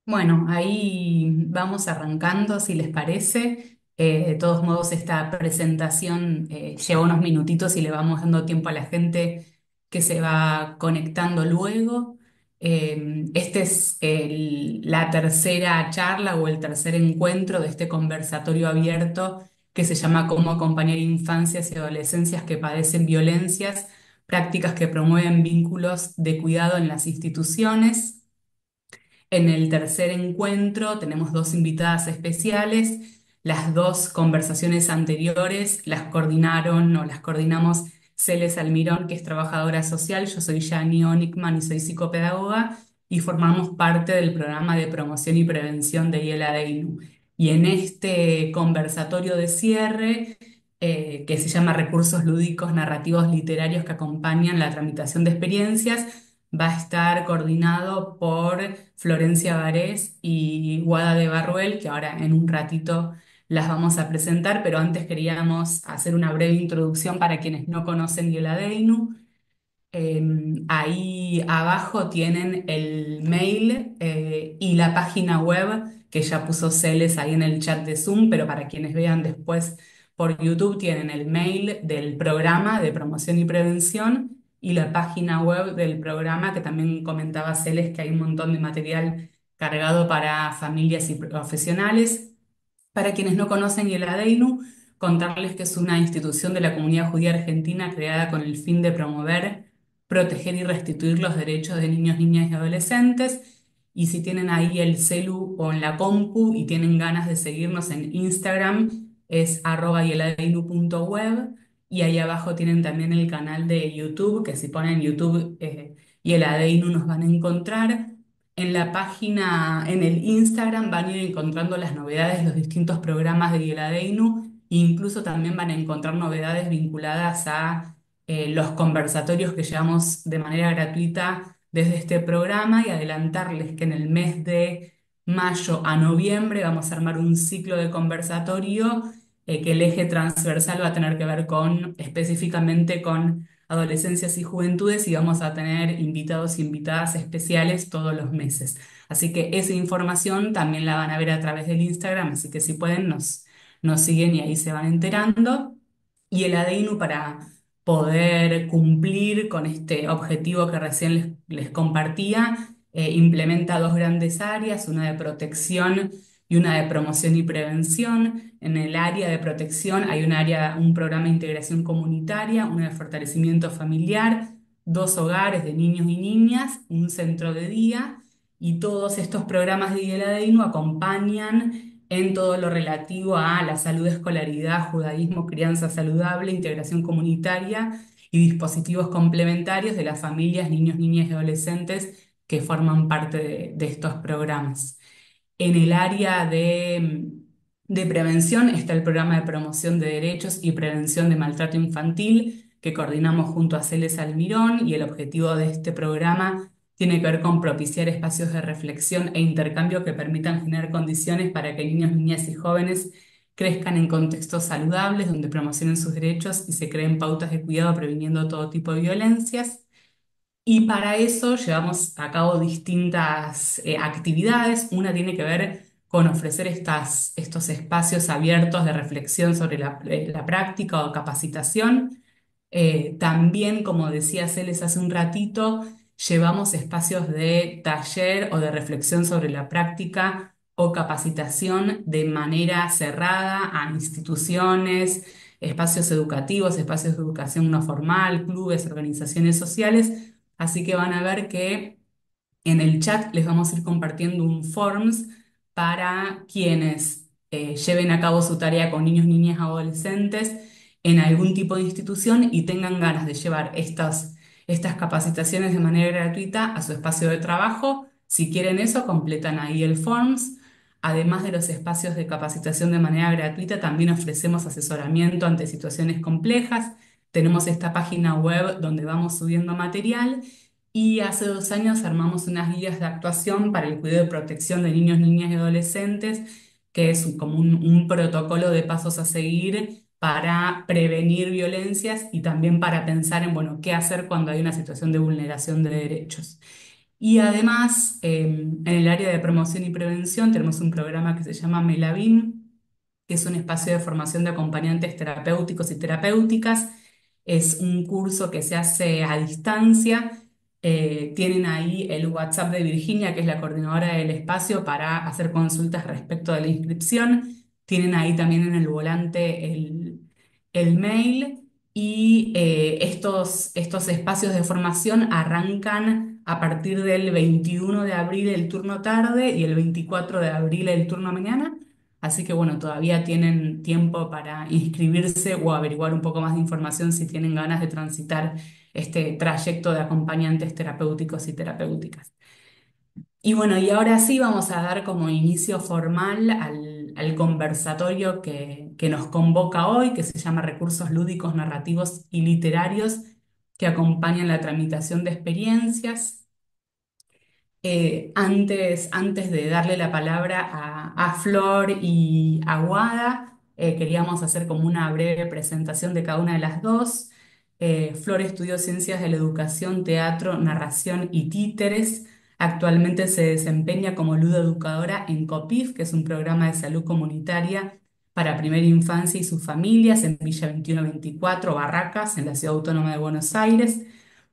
Bueno, ahí vamos arrancando, si les parece. De todos modos, esta presentación lleva unos minutitos y le vamos dando tiempo a la gente que se va conectando luego. Este es la tercera charla o el tercer encuentro de este conversatorio abierto que se llama Cómo acompañar infancias y adolescencias que padecen violencias, prácticas que promueven vínculos de cuidado en las instituciones. En el tercer encuentro tenemos dos invitadas especiales. Las dos conversaciones anteriores las coordinaron o las coordinamos Celes Almirón, que es trabajadora social. Yo soy Yani Onickman y soy psicopedagoga y formamos parte del programa de promoción y prevención de IELA DEINU. Y en este conversatorio de cierre, que se llama Recursos lúdicos narrativos literarios que acompañan la tramitación de experiencias, va a estar coordinado por Florencia Varés y Guada de Barruel, que ahora en un ratito las vamos a presentar, pero antes queríamos hacer una breve introducción para quienes no conocen Yeladeinu. Ahí abajo tienen el mail y la página web que ya puso Celes ahí en el chat de Zoom, pero para quienes vean después por YouTube tienen el mail del programa de promoción y prevención y la página web del programa que también comentaba Celes que hay un montón de material cargado para familias y profesionales. Para quienes no conocen el ADEINU, contarles que es una institución de la comunidad judía argentina creada con el fin de promover, proteger y restituir los derechos de niños, niñas y adolescentes. Y si tienen ahí el celu o en la compu y tienen ganas de seguirnos en Instagram, es @yeladeinu.web. Y ahí abajo tienen también el canal de YouTube, que si ponen YouTube y el ADEINU nos van a encontrar. En la página, en el Instagram van a ir encontrando las novedades de los distintos programas de Yeladeinu e incluso también van a encontrar novedades vinculadas a los conversatorios que llevamos de manera gratuita desde este programa y adelantarles que en el mes de mayo a noviembre vamos a armar un ciclo de conversatorio que el eje transversal va a tener que ver con específicamente con adolescencias y juventudes y vamos a tener invitados y invitadas especiales todos los meses. Así que esa información también la van a ver a través del Instagram, así que si pueden nos siguen y ahí se van enterando. Y el ADINU para poder cumplir con este objetivo que recién les compartía, implementa dos grandes áreas, una de protección y una de promoción y prevención. En el área de protección hay un programa de integración comunitaria, uno de fortalecimiento familiar, dos hogares de niños y niñas, un centro de día, y todos estos programas de IELADEINU acompañan en todo lo relativo a la salud, escolaridad, judaísmo, crianza saludable, integración comunitaria y dispositivos complementarios de las familias, niños, niñas y adolescentes que forman parte de estos programas. En el área de prevención está el programa de promoción de derechos y prevención de maltrato infantil que coordinamos junto a Celes Almirón y el objetivo de este programa tiene que ver con propiciar espacios de reflexión e intercambio que permitan generar condiciones para que niños, niñas y jóvenes crezcan en contextos saludables donde promocionen sus derechos y se creen pautas de cuidado previniendo todo tipo de violencias. Y para eso llevamos a cabo distintas actividades. Una tiene que ver con ofrecer estos espacios abiertos de reflexión sobre la práctica o capacitación. También, como decía Celes hace un ratito, llevamos espacios de taller o de reflexión sobre la práctica o capacitación de manera cerrada a instituciones, espacios educativos, espacios de educación no formal, clubes, organizaciones sociales. Así que van a ver que en el chat les vamos a ir compartiendo un forms para quienes lleven a cabo su tarea con niños, niñas, adolescentes en algún tipo de institución y tengan ganas de llevar estas capacitaciones de manera gratuita a su espacio de trabajo. Si quieren eso, completan ahí el forms. Además de los espacios de capacitación de manera gratuita, también ofrecemos asesoramiento ante situaciones complejas. Tenemos esta página web donde vamos subiendo material y hace 2 años armamos unas guías de actuación para el cuidado y protección de niños, niñas y adolescentes, que es como un protocolo de pasos a seguir para prevenir violencias y también para pensar en, bueno, qué hacer cuando hay una situación de vulneración de derechos. Y además, en el área de promoción y prevención tenemos un programa que se llama Melavin, que es un espacio de formación de acompañantes terapéuticos y terapéuticas. Es un curso que se hace a distancia. Tienen ahí el WhatsApp de Virginia, que es la coordinadora del espacio, para hacer consultas respecto de la inscripción. Tienen ahí también en el volante el mail. Y estos espacios de formación arrancan a partir del 21 de abril el turno tarde y el 24 de abril el turno mañana. Así que bueno, todavía tienen tiempo para inscribirse o averiguar un poco más de información si tienen ganas de transitar este trayecto de acompañantes terapéuticos y terapéuticas. Y bueno, y ahora sí vamos a dar como inicio formal al conversatorio que nos convoca hoy, que se llama Recursos Lúdicos, Narrativos y Literarios que acompañan la tramitación de experiencias. Antes de darle la palabra a Flor y a Guada, queríamos hacer como una breve presentación de cada una de las dos. Flor estudió Ciencias de la Educación, Teatro, Narración y Títeres. Actualmente se desempeña como ludoeducadora en COPIF, que es un programa de salud comunitaria para primera infancia y sus familias en Villa 2124, Barracas, en la Ciudad Autónoma de Buenos Aires.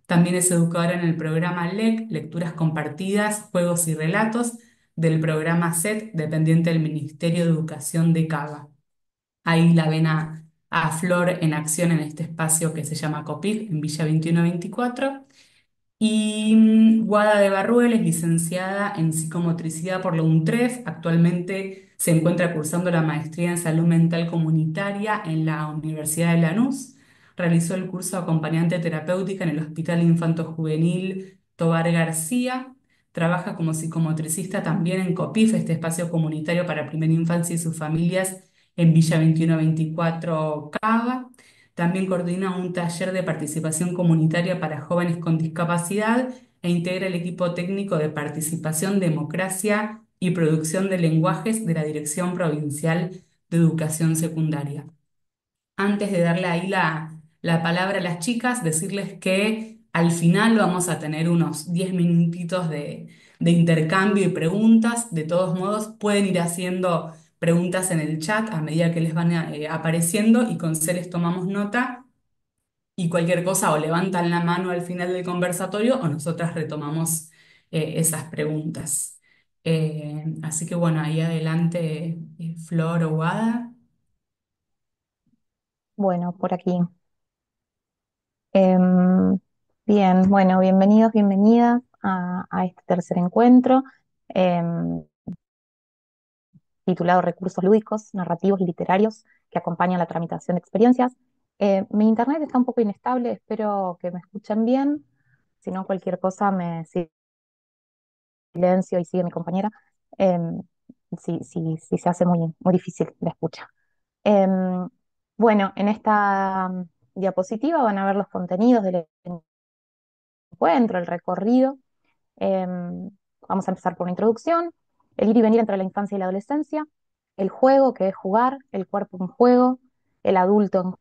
También es educadora en el programa LEC, Lecturas Compartidas, Juegos y Relatos, del programa SET, dependiente del Ministerio de Educación de Cava. Ahí la ven a Flor en acción en este espacio que se llama COPIC, en Villa 2124. Y Guada de Barruel es licenciada en psicomotricidad por la UNTREF. Actualmente se encuentra cursando la maestría en salud mental comunitaria en la Universidad de Lanús. Realizó el curso de acompañante terapéutica en el Hospital Infanto Juvenil Tobar García. Trabaja como psicomotricista también en COPIF, este espacio comunitario para primera infancia y sus familias en Villa 2124 Cava. También coordina un taller de participación comunitaria para jóvenes con discapacidad e integra el equipo técnico de participación, democracia y producción de lenguajes de la Dirección Provincial de Educación Secundaria. Antes de darle ahí la palabra a las chicas, decirles que al final vamos a tener unos 10 minutitos de intercambio y preguntas. De todos modos, pueden ir haciendo preguntas en el chat a medida que les van apareciendo y con Celes tomamos nota y cualquier cosa o levantan la mano al final del conversatorio o nosotras retomamos esas preguntas. Así que bueno, ahí adelante, Flor o Guada. Bueno, por aquí. Em, Bien, bueno, bienvenidos, bienvenidas a este tercer encuentro em, titulado Recursos Lúdicos, Narrativos y Literarios que acompañan la tramitación de experiencias. Mi internet está un poco inestable, espero que me escuchen bien. Si no, cualquier cosa me silencio y sigue mi compañera. em, si se hace muy difícil la escucha. Em, bueno, en esta diapositiva van a ver los contenidos del encuentro, el recorrido. Vamos a empezar por una introducción, el ir y venir entre la infancia y la adolescencia, el juego, que es jugar, el cuerpo en juego, el adulto en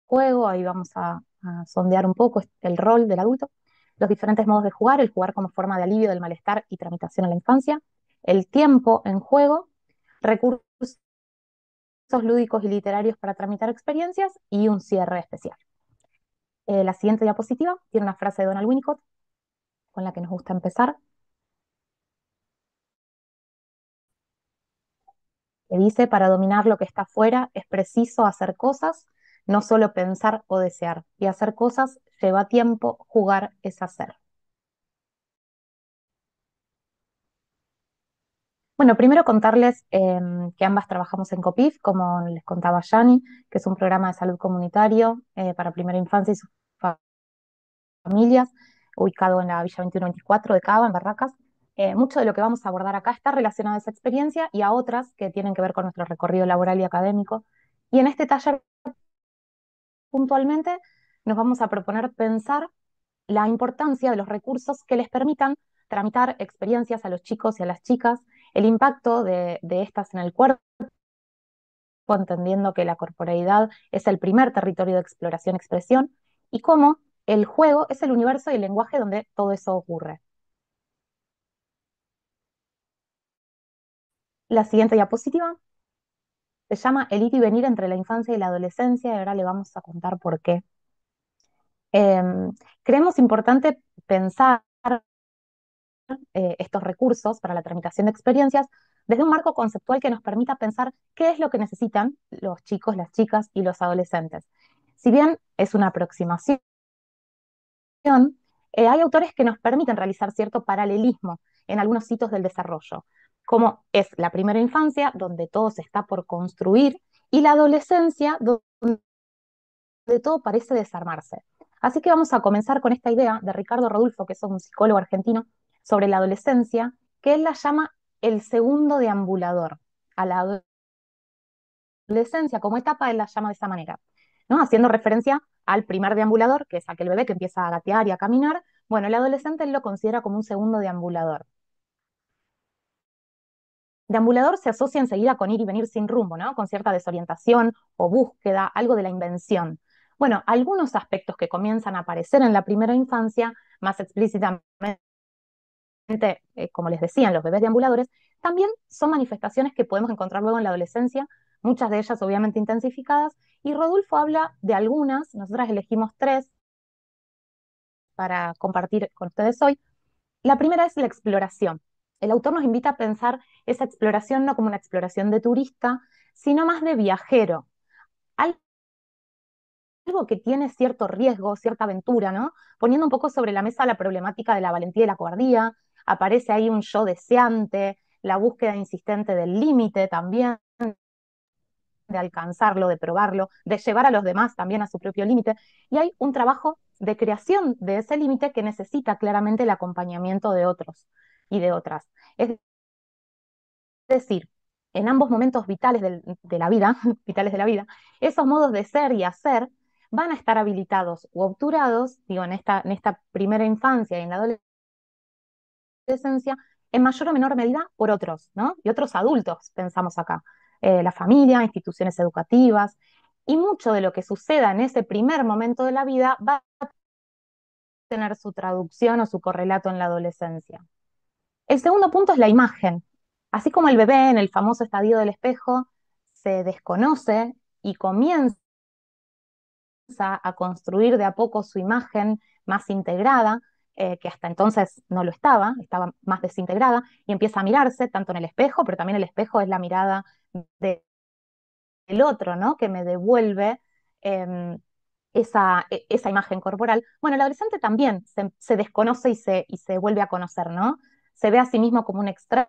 juego, ahí vamos a sondear un poco el rol del adulto, los diferentes modos de jugar, el jugar como forma de alivio del malestar y tramitación en la infancia, el tiempo en juego, recursos lúdicos y literarios para tramitar experiencias y un cierre especial. La siguiente diapositiva tiene una frase de Donald Winnicott con la que nos gusta empezar, que dice, para dominar lo que está afuera es preciso hacer cosas, no solo pensar o desear. Y hacer cosas lleva tiempo, jugar es hacer. Bueno, primero contarles que ambas trabajamos en COPIF, como les contaba Yani, que es un programa de salud comunitario para primera infancia y sus familias, ubicado en la Villa 2124 de Cava, en Barracas. Mucho de lo que vamos a abordar acá está relacionado a esa experiencia y a otras que tienen que ver con nuestro recorrido laboral y académico. Y en este taller puntualmente nos vamos a proponer pensar la importancia de los recursos que les permitan tramitar experiencias a los chicos y a las chicas, el impacto de estas en el cuerpo, entendiendo que la corporeidad es el primer territorio de exploración-expresión, y cómo el juego es el universo y el lenguaje donde todo eso ocurre. La siguiente diapositiva se llama El ir y venir entre la infancia y la adolescencia, y ahora le vamos a contar por qué. Creemos importante pensar estos recursos para la tramitación de experiencias desde un marco conceptual que nos permita pensar qué es lo que necesitan los chicos, las chicas y los adolescentes. Si bien es una aproximación, hay autores que nos permiten realizar cierto paralelismo en algunos hitos del desarrollo, como es la primera infancia, donde todo se está por construir, y la adolescencia, donde todo parece desarmarse. Así que vamos a comenzar con esta idea de Ricardo Rodulfo, que es un psicólogo argentino, sobre la adolescencia, que él la llama el segundo deambulador. A la adolescencia como etapa él la llama de esa manera, ¿no? Haciendo referencia al primer deambulador, que es aquel bebé que empieza a gatear y a caminar. Bueno, el adolescente él lo considera como un segundo deambulador. Deambulador se asocia enseguida con ir y venir sin rumbo, ¿no? Con cierta desorientación o búsqueda, algo de la invención. Bueno, algunos aspectos que comienzan a aparecer en la primera infancia, más explícitamente, como les decían, los bebés deambuladores, también son manifestaciones que podemos encontrar luego en la adolescencia, muchas de ellas obviamente intensificadas, y Rodulfo habla de algunas, nosotras elegimos tres para compartir con ustedes hoy. La primera es la exploración. El autor nos invita a pensar esa exploración no como una exploración de turista, sino más de viajero. Algo que tiene cierto riesgo, cierta aventura, ¿no? Poniendo un poco sobre la mesa la problemática de la valentía y la cobardía. Aparece ahí un yo deseante, la búsqueda insistente del límite también, de alcanzarlo, de probarlo, de llevar a los demás también a su propio límite. Y hay un trabajo de creación de ese límite que necesita claramente el acompañamiento de otros y de otras. Es decir, en ambos momentos vitales de la vida, vitales de la vida, esos modos de ser y hacer van a estar habilitados o obturados, digo, en esta primera infancia y en la adolescencia, en mayor o menor medida por otros, ¿no? Y otros adultos, pensamos acá, la familia, instituciones educativas, y mucho de lo que suceda en ese primer momento de la vida va a tener su traducción o su correlato en la adolescencia. El segundo punto es la imagen. Así como el bebé en el famoso estadio del espejo se desconoce y comienza a construir de a poco su imagen más integrada, que hasta entonces no lo estaba más desintegrada, y empieza a mirarse tanto en el espejo, pero también el espejo es la mirada del otro, ¿no? Que me devuelve eh, esa imagen corporal. Bueno, el adolescente también se desconoce y se vuelve a conocer, ¿no? Se ve a sí mismo como un extraño,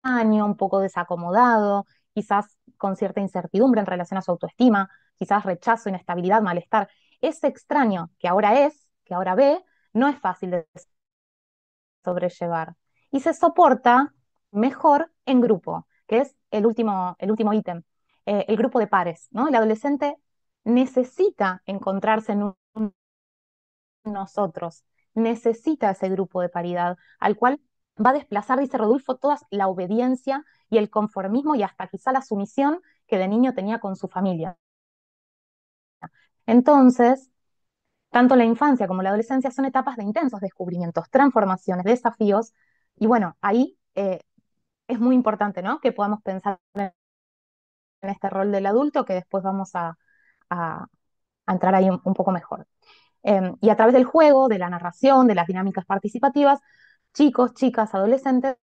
un poco desacomodado, quizás con cierta incertidumbre en relación a su autoestima, quizás rechazo, inestabilidad, malestar. Ese extraño que ahora es, que ahora ve, no es fácil de sobrellevar. Y se soporta mejor en grupo, que es el último ítem, el grupo de pares, ¿no? El adolescente necesita encontrarse en nosotros, necesita ese grupo de paridad, al cual va a desplazar, dice Rodulfo, toda la obediencia y el conformismo y hasta quizá la sumisión que de niño tenía con su familia. Entonces, tanto la infancia como la adolescencia son etapas de intensos descubrimientos, transformaciones, desafíos, y bueno, ahí es muy importante, ¿no? Que podamos pensar en este rol del adulto, que después vamos a, a entrar ahí un poco mejor. Y a través del juego, de la narración, de las dinámicas participativas, chicos, chicas, adolescentes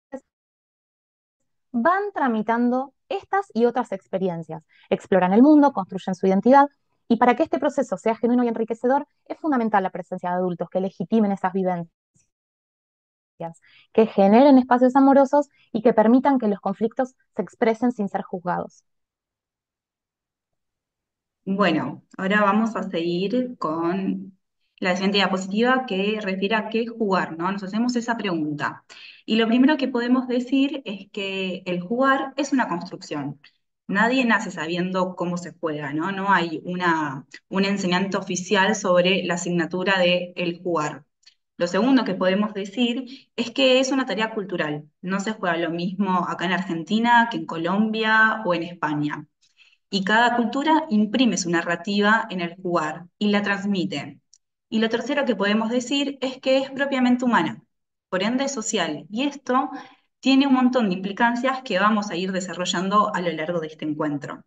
van tramitando estas y otras experiencias, exploran el mundo, construyen su identidad, y para que este proceso sea genuino y enriquecedor, es fundamental la presencia de adultos que legitimen esas vivencias, que generen espacios amorosos y que permitan que los conflictos se expresen sin ser juzgados. Bueno, ahora vamos a seguir con la siguiente diapositiva que refiere a qué jugar, ¿no? Nos hacemos esa pregunta. Y lo primero que podemos decir es que el jugar es una construcción. Nadie nace sabiendo cómo se juega, ¿no? No hay un enseñante oficial sobre la asignatura de el jugar. Lo segundo que podemos decir es que es una tarea cultural. No se juega lo mismo acá en Argentina que en Colombia o en España. Y cada cultura imprime su narrativa en el jugar y la transmite. Y lo tercero que podemos decir es que es propiamente humana, por ende social. Y esto tiene un montón de implicancias que vamos a ir desarrollando a lo largo de este encuentro.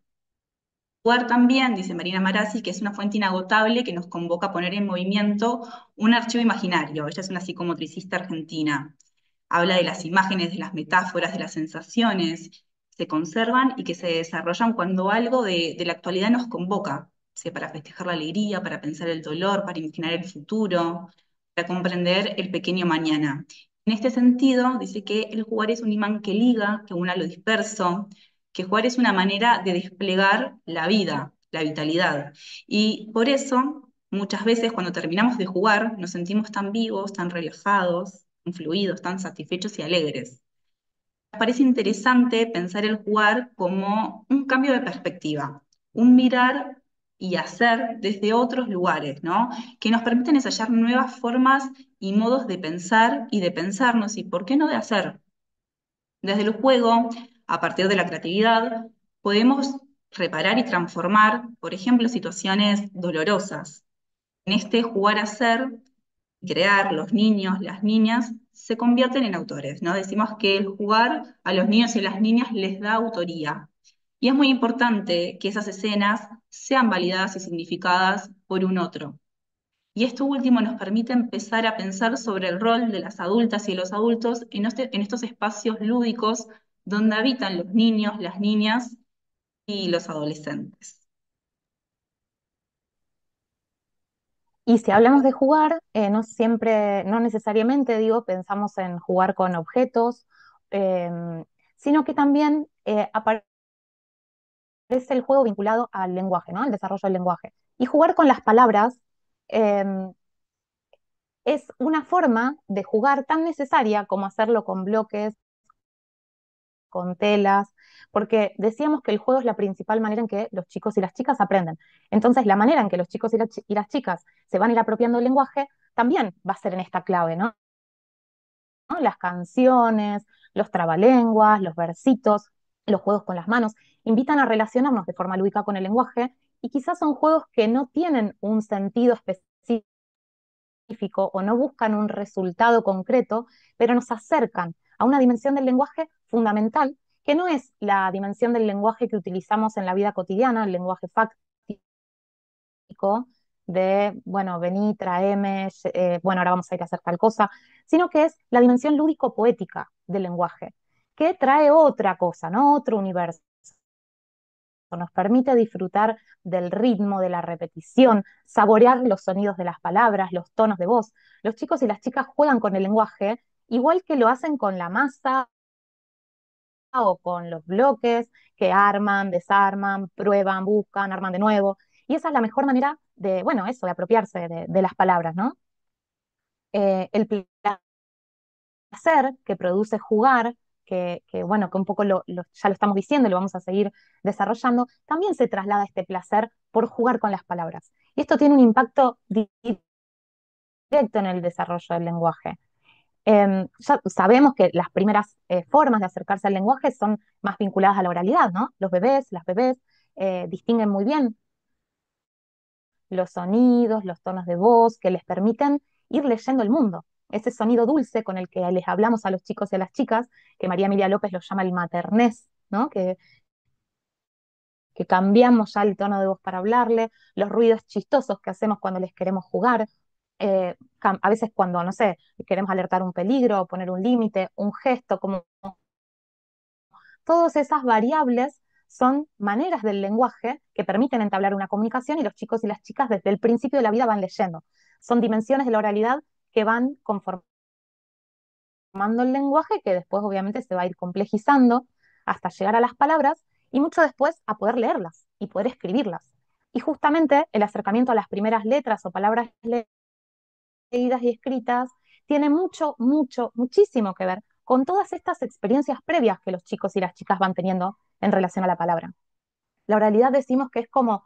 Jugar también, dice Marina Marazzi, que es una fuente inagotable que nos convoca a poner en movimiento un archivo imaginario. Ella es una psicomotricista argentina. Habla de las imágenes, de las metáforas, de las sensaciones, se conservan y que se desarrollan cuando algo de la actualidad nos convoca, sea para festejar la alegría, para pensar el dolor, para imaginar el futuro, para comprender el pequeño mañana. En este sentido, dice que el jugar es un imán que liga, que une a lo disperso, que jugar es una manera de desplegar la vida, la vitalidad. Y por eso, muchas veces cuando terminamos de jugar, nos sentimos tan vivos, tan relajados, tan fluidos, tan satisfechos y alegres. Me parece interesante pensar el jugar como un cambio de perspectiva, un mirar y hacer desde otros lugares, ¿no? Que nos permiten ensayar nuevas formas y modos de pensar y de pensarnos y, ¿por qué no de hacer? Desde el juego, a partir de la creatividad, podemos reparar y transformar, por ejemplo, situaciones dolorosas. En este jugar a ser, crear, los niños, las niñas, se convierten en autores, ¿no? Decimos que el jugar a los niños y a las niñas les da autoría. Y es muy importante que esas escenas sean validadas y significadas por un otro. Y esto último nos permite empezar a pensar sobre el rol de las adultas y de los adultos en estos espacios lúdicos donde habitan los niños, las niñas y los adolescentes. Y si hablamos de jugar, no siempre, no necesariamente, digo, pensamos en jugar con objetos, sino que también aparece el juego vinculado al lenguaje, ¿no? Al desarrollo del lenguaje. Y jugar con las palabras eh, es una forma de jugar tan necesaria como hacerlo con bloques, con telas, porque decíamos que el juego es la principal manera en que los chicos y las chicas aprenden. Entonces, la manera en que los chicos y las chicas se van a ir apropiando del lenguaje también va a ser en esta clave, ¿no? Las canciones, los trabalenguas, los versitos, los juegos con las manos, invitan a relacionarnos de forma lúdica con el lenguaje y quizás son juegos que no tienen un sentido específico o no buscan un resultado concreto, pero nos acercan a una dimensión del lenguaje fundamental, que no es la dimensión del lenguaje que utilizamos en la vida cotidiana, el lenguaje fáctico de, bueno, vení, traeme, bueno, ahora vamos a ir a hacer tal cosa, sino que es la dimensión lúdico-poética del lenguaje, que trae otra cosa, ¿no? Otro universo, nos permite disfrutar del ritmo, de la repetición, saborear los sonidos de las palabras, los tonos de voz. Los chicos y las chicas juegan con el lenguaje igual que lo hacen con la masa o con los bloques que arman, desarman, prueban, buscan, arman de nuevo. Y esa es la mejor manera de, bueno, eso, de apropiarse de las palabras, ¿no? El placer que produce jugar, bueno, que un poco ya lo estamos diciendo y lo vamos a seguir desarrollando, también se traslada este placer por jugar con las palabras. Y esto tiene un impacto directo en el desarrollo del lenguaje. Ya sabemos que las primeras formas de acercarse al lenguaje son más vinculadas a la oralidad, ¿no? Los bebés, las bebés distinguen muy bien los sonidos, los tonos de voz que les permiten ir leyendo el mundo. Ese sonido dulce con el que les hablamos a los chicos y a las chicas, que María Emilia López lo llama el maternés, ¿no? Que cambiamos ya el tono de voz para hablarle, los ruidos chistosos que hacemos cuando les queremos jugar, a veces cuando, no sé, queremos alertar un peligro o poner un límite, un gesto, como todas esas variables son maneras del lenguaje que permiten entablar una comunicación y los chicos y las chicas desde el principio de la vida van leyendo. Son dimensiones de la oralidad que van conformando el lenguaje que después obviamente se va a ir complejizando hasta llegar a las palabras y mucho después a poder leerlas y poder escribirlas. Y justamente el acercamiento a las primeras letras o palabras leídas y escritas tiene muchísimo que ver con todas estas experiencias previas que los chicos y las chicas van teniendo en relación a la palabra. La oralidad decimos que es como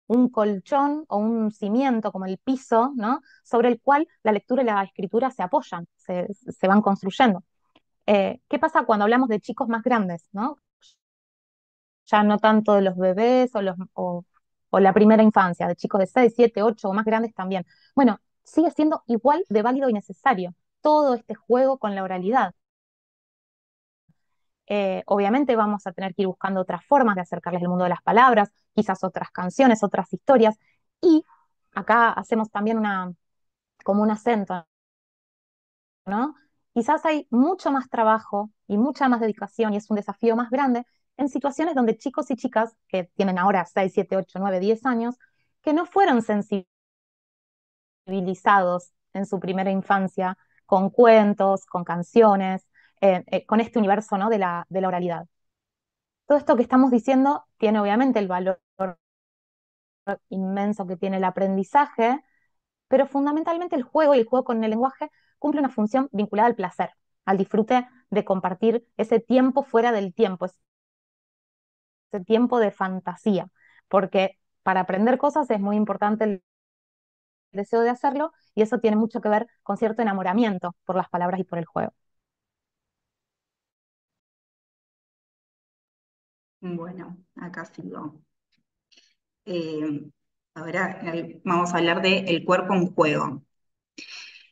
un colchón o un cimiento, como el piso, ¿no? Sobre el cual la lectura y la escritura se apoyan, se van construyendo. ¿Qué pasa cuando hablamos de chicos más grandes, ¿no? Ya no tanto de los bebés o o la primera infancia, de chicos de 6, 7, 8 o más grandes también. Bueno, sigue siendo igual de válido y necesario todo este juego con la oralidad. Obviamente vamos a tener que ir buscando otras formas de acercarles el mundo de las palabras, quizás otras canciones, otras historias, y acá hacemos también como un acento, ¿no? Quizás hay mucho más trabajo y mucha más dedicación y es un desafío más grande en situaciones donde chicos y chicas que tienen ahora 6, 7, 8, 9, 10 años, que no fueron sensibilizados en su primera infancia con cuentos, con canciones, con este universo, ¿no? de la oralidad. Todo esto que estamos diciendo tiene obviamente el valor inmenso que tiene el aprendizaje, pero fundamentalmente el juego y el juego con el lenguaje cumple una función vinculada al placer, al disfrute de compartir ese tiempo fuera del tiempo, ese tiempo de fantasía, porque para aprender cosas es muy importante el deseo de hacerlo y eso tiene mucho que ver con cierto enamoramiento por las palabras y por el juego. Bueno, acá sigo. Eh, ahora vamos a hablar de el cuerpo en juego.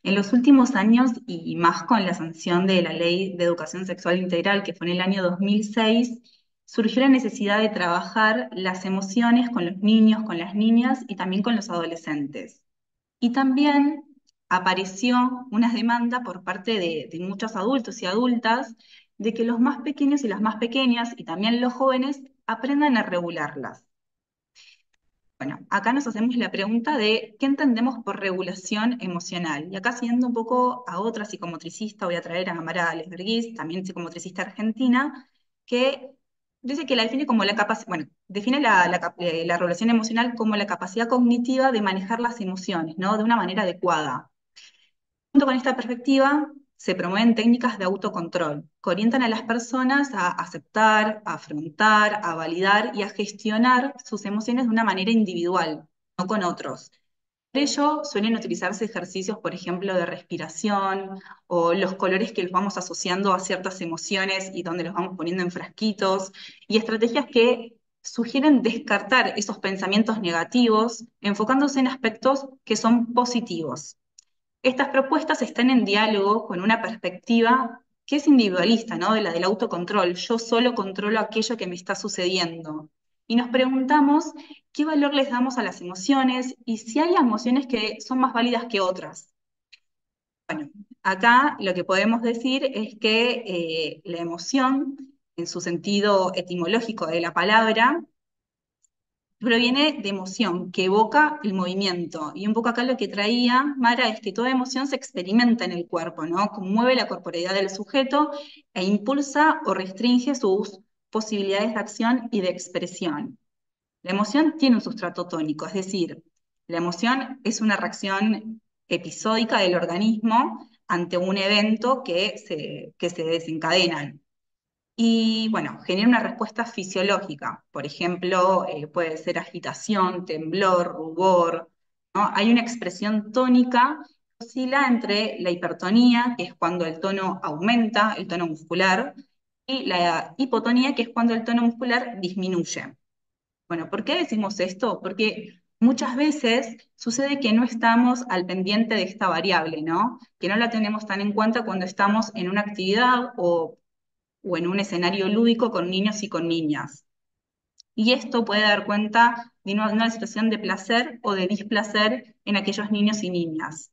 En los últimos años, y más con la sanción de la Ley de Educación Sexual Integral, que fue en el año 2006, surgió la necesidad de trabajar las emociones con los niños, con las niñas y también con los adolescentes. Y también apareció una demanda por parte de muchos adultos y adultas de que los más pequeños y las más pequeñas, y también los jóvenes, aprendan a regularlas. Bueno, acá nos hacemos la pregunta de qué entendemos por regulación emocional. Y acá siguiendo un poco a otra psicomotricista, voy a traer a Mara Lesberguís, también psicomotricista argentina, que dice que la define como la capacidad, bueno, define la regulación emocional como la capacidad cognitiva de manejar las emociones, ¿no? De una manera adecuada. Junto con esta perspectiva, se promueven técnicas de autocontrol que orientan a las personas a aceptar, a afrontar, a validar y a gestionar sus emociones de una manera individual, no con otros. Por ello, suelen utilizarse ejercicios, por ejemplo, de respiración o los colores que los vamos asociando a ciertas emociones y donde los vamos poniendo en frasquitos, y estrategias que sugieren descartar esos pensamientos negativos, enfocándose en aspectos que son positivos. Estas propuestas están en diálogo con una perspectiva que es individualista, ¿no? De la del autocontrol. Yo solo controlo aquello que me está sucediendo. Y nos preguntamos qué valor les damos a las emociones y si hay emociones que son más válidas que otras. Bueno, acá lo que podemos decir es que la emoción, en su sentido etimológico de la palabra, proviene de emoción, que evoca el movimiento. Y un poco acá lo que traía Mara es que toda emoción se experimenta en el cuerpo, ¿no? Conmueve la corporeidad del sujeto e impulsa o restringe sus posibilidades de acción y de expresión. La emoción tiene un sustrato tónico, es decir, la emoción es una reacción episódica del organismo ante un evento que se desencadena. Y bueno, genera una respuesta fisiológica. Por ejemplo, puede ser agitación, temblor, rubor, ¿no? Hay una expresión tónica que oscila entre la hipertonía, que es cuando el tono aumenta, el tono muscular, y la hipotonía, que es cuando el tono muscular disminuye. Bueno, ¿por qué decimos esto? Porque muchas veces sucede que no estamos al pendiente de esta variable, ¿no? Que no la tenemos tan en cuenta cuando estamos en una actividad o en un escenario lúdico con niños y con niñas. Y esto puede dar cuenta de una situación de placer o de displacer en aquellos niños y niñas.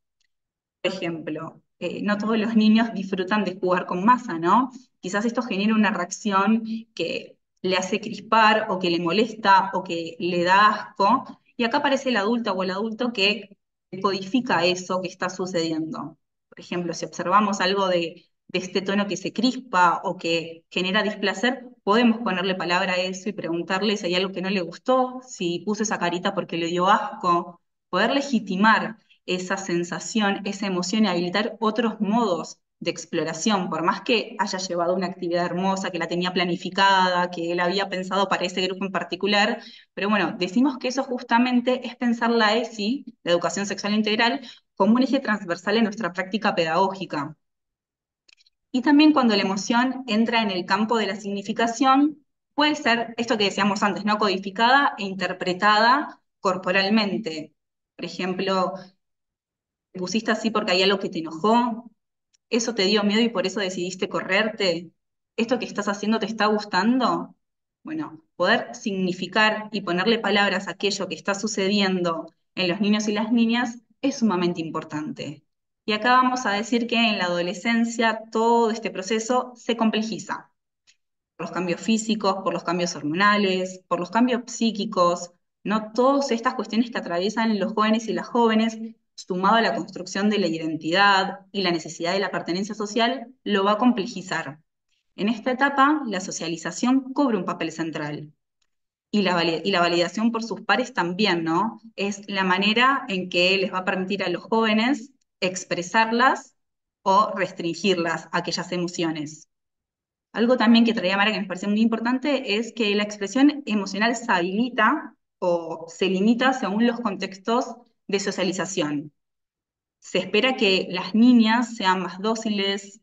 Por ejemplo, no todos los niños disfrutan de jugar con masa, ¿no? Quizás esto genera una reacción que le hace crispar o que le molesta o que le da asco. Y acá aparece el adulto o el adulto que codifica eso que está sucediendo. Por ejemplo, si observamos algo de este tono que se crispa o que genera displacer, podemos ponerle palabra a eso y preguntarle si hay algo que no le gustó, si puso esa carita porque le dio asco, poder legitimar esa sensación, esa emoción y habilitar otros modos de exploración, por más que haya llevado una actividad hermosa, que la tenía planificada, que él había pensado para ese grupo en particular, pero bueno, decimos que eso justamente es pensar la ESI, la educación sexual integral, como un eje transversal en nuestra práctica pedagógica. Y también cuando la emoción entra en el campo de la significación, puede ser esto que decíamos antes, ¿no? Codificada e interpretada corporalmente. Por ejemplo, te pusiste así porque hay algo que te enojó, eso te dio miedo y por eso decidiste correrte, esto que estás haciendo te está gustando. Bueno, poder significar y ponerle palabras a aquello que está sucediendo en los niños y las niñas es sumamente importante. Y acá vamos a decir que en la adolescencia todo este proceso se complejiza por los cambios físicos, por los cambios hormonales, por los cambios psíquicos, ¿no? Todas estas cuestiones que atraviesan los jóvenes y las jóvenes, sumado a la construcción de la identidad y la necesidad de la pertenencia social, lo va a complejizar. En esta etapa, la socialización cobra un papel central. Y la validación por sus pares también, ¿no? Es la manera en que les va a permitir a los jóvenes expresarlas o restringirlas, aquellas emociones. Algo también que traía Mara que me parece muy importante es que la expresión emocional se habilita o se limita según los contextos de socialización. Se espera que las niñas sean más dóciles,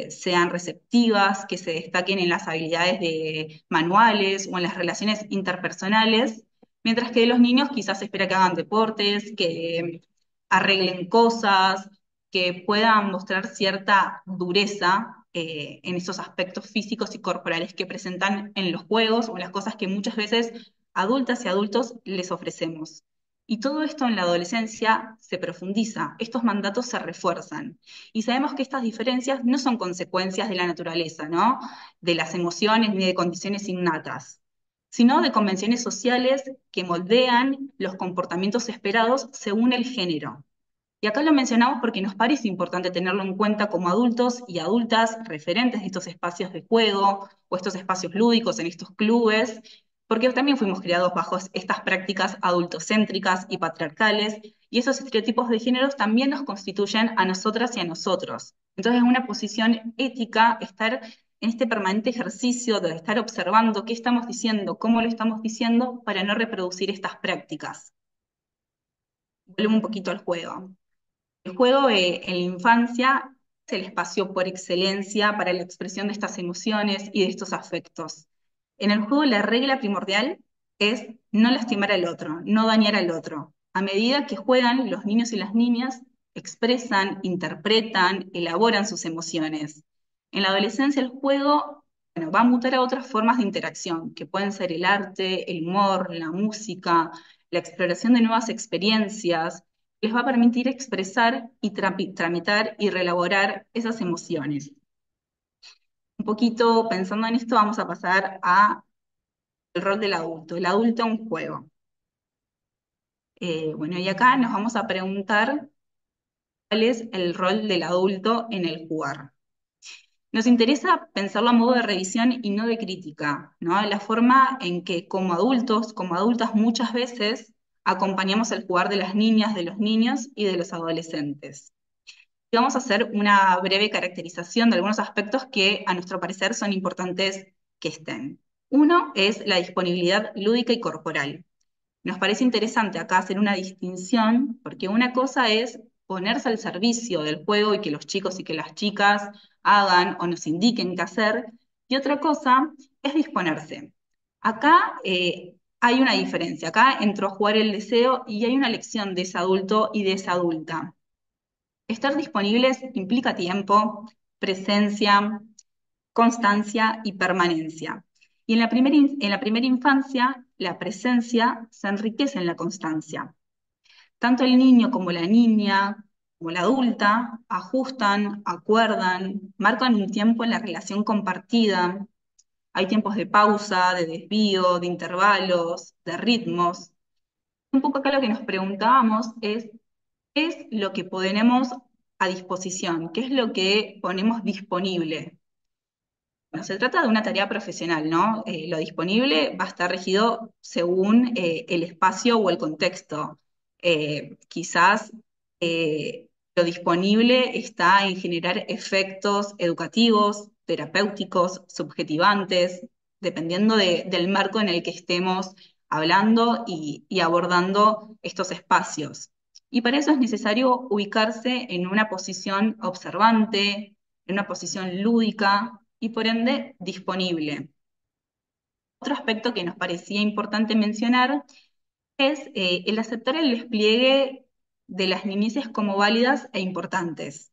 sean receptivas, que se destaquen en las habilidades manuales o en las relaciones interpersonales, mientras que de los niños quizás se espera que hagan deportes, que arreglen cosas, que puedan mostrar cierta dureza en esos aspectos físicos y corporales que presentan en los juegos o en las cosas que muchas veces adultas y adultos les ofrecemos. Y todo esto en la adolescencia se profundiza, estos mandatos se refuerzan. Y sabemos que estas diferencias no son consecuencias de la naturaleza, ¿no? De las emociones ni de condiciones innatas, sino de convenciones sociales que moldean los comportamientos esperados según el género. Y acá lo mencionamos porque nos parece importante tenerlo en cuenta como adultos y adultas referentes de estos espacios de juego o estos espacios lúdicos en estos clubes, porque también fuimos criados bajo estas prácticas adultocéntricas y patriarcales, y esos estereotipos de géneros también nos constituyen a nosotras y a nosotros. Entonces es una posición ética estar en este permanente ejercicio de estar observando qué estamos diciendo, cómo lo estamos diciendo, para no reproducir estas prácticas. Volvemos un poquito al juego. El juego en la infancia es el espacio por excelencia para la expresión de estas emociones y de estos afectos. En el juego la regla primordial es no lastimar al otro, no dañar al otro. A medida que juegan, los niños y las niñas expresan, interpretan, elaboran sus emociones. En la adolescencia el juego, bueno, va a mutar a otras formas de interacción, que pueden ser el arte, el humor, la música, la exploración de nuevas experiencias, les va a permitir expresar y tramitar y reelaborar esas emociones. Un poquito pensando en esto, vamos a pasar a el rol del adulto, el adulto en juego. Bueno, y acá nos vamos a preguntar cuál es el rol del adulto en el jugar. Nos interesa pensarlo a modo de revisión y no de crítica, ¿no? La forma en que como adultos, como adultas muchas veces acompañamos el jugar de las niñas, de los niños y de los adolescentes. Y vamos a hacer una breve caracterización de algunos aspectos que a nuestro parecer son importantes que estén. Uno es la disponibilidad lúdica y corporal. Nos parece interesante acá hacer una distinción, porque una cosa es ponerse al servicio del juego y que los chicos y que las chicas hagan o nos indiquen qué hacer, y otra cosa es disponerse. Acá hay una diferencia, acá entró a jugar el deseo y hay una elección de ese adulto y de esa adulta. Estar disponibles implica tiempo, presencia, constancia y permanencia. Y en la primera infancia, la presencia se enriquece en la constancia. Tanto el niño como la niña, como la adulta, ajustan, acuerdan, marcan un tiempo en la relación compartida. Hay tiempos de pausa, de desvío, de intervalos, de ritmos. Un poco acá lo que nos preguntábamos es, ¿qué es lo que ponemos a disposición? ¿Qué es lo que ponemos disponible? Bueno, se trata de una tarea profesional, ¿no? Lo disponible va a estar regido según el espacio o el contexto. Quizás lo disponible está en generar efectos educativos, terapéuticos, subjetivantes, dependiendo del marco en el que estemos hablando y abordando estos espacios. Y para eso es necesario ubicarse en una posición observante, en una posición lúdica y por ende disponible. Otro aspecto que nos parecía importante mencionar es el aceptar el despliegue de las niñeces como válidas e importantes.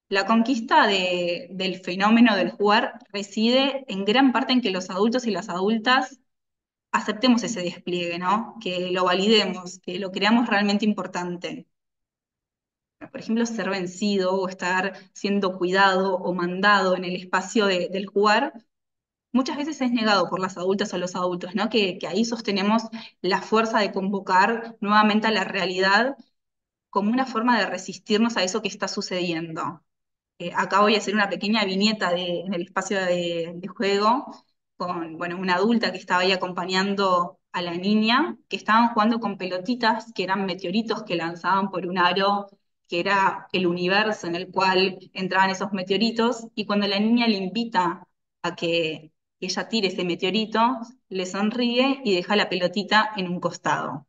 La conquista del fenómeno del jugar reside en gran parte en que los adultos y las adultas aceptemos ese despliegue, ¿no? Que lo validemos, que lo creamos realmente importante. Por ejemplo, ser vencido o estar siendo cuidado o mandado en el espacio del jugar, muchas veces es negado por las adultas o los adultos, ¿no? Que ahí sostenemos la fuerza de convocar nuevamente a la realidad como una forma de resistirnos a eso que está sucediendo. Acá voy a hacer una pequeña viñeta en el espacio de juego con, bueno, una adulta que estaba ahí acompañando a la niña, que estaban jugando con pelotitas, que eran meteoritos que lanzaban por un aro, que era el universo en el cual entraban esos meteoritos, y cuando la niña le invita a que ella tire ese meteorito, le sonríe y deja la pelotita en un costado.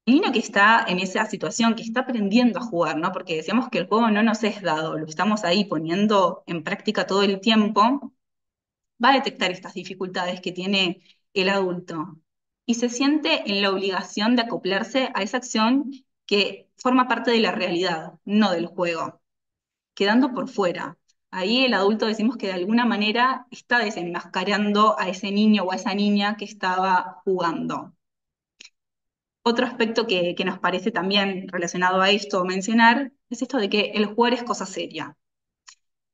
El niño que está en esa situación, que está aprendiendo a jugar, ¿no? Porque decíamos que el juego no nos es dado, lo estamos ahí poniendo en práctica todo el tiempo, va a detectar estas dificultades que tiene el adulto y se siente en la obligación de acoplarse a esa acción que forma parte de la realidad, no del juego, quedando por fuera. Ahí el adulto decimos que de alguna manera está desenmascarando a ese niño o a esa niña que estaba jugando. Otro aspecto que nos parece también relacionado a esto mencionar es esto de que el jugar es cosa seria.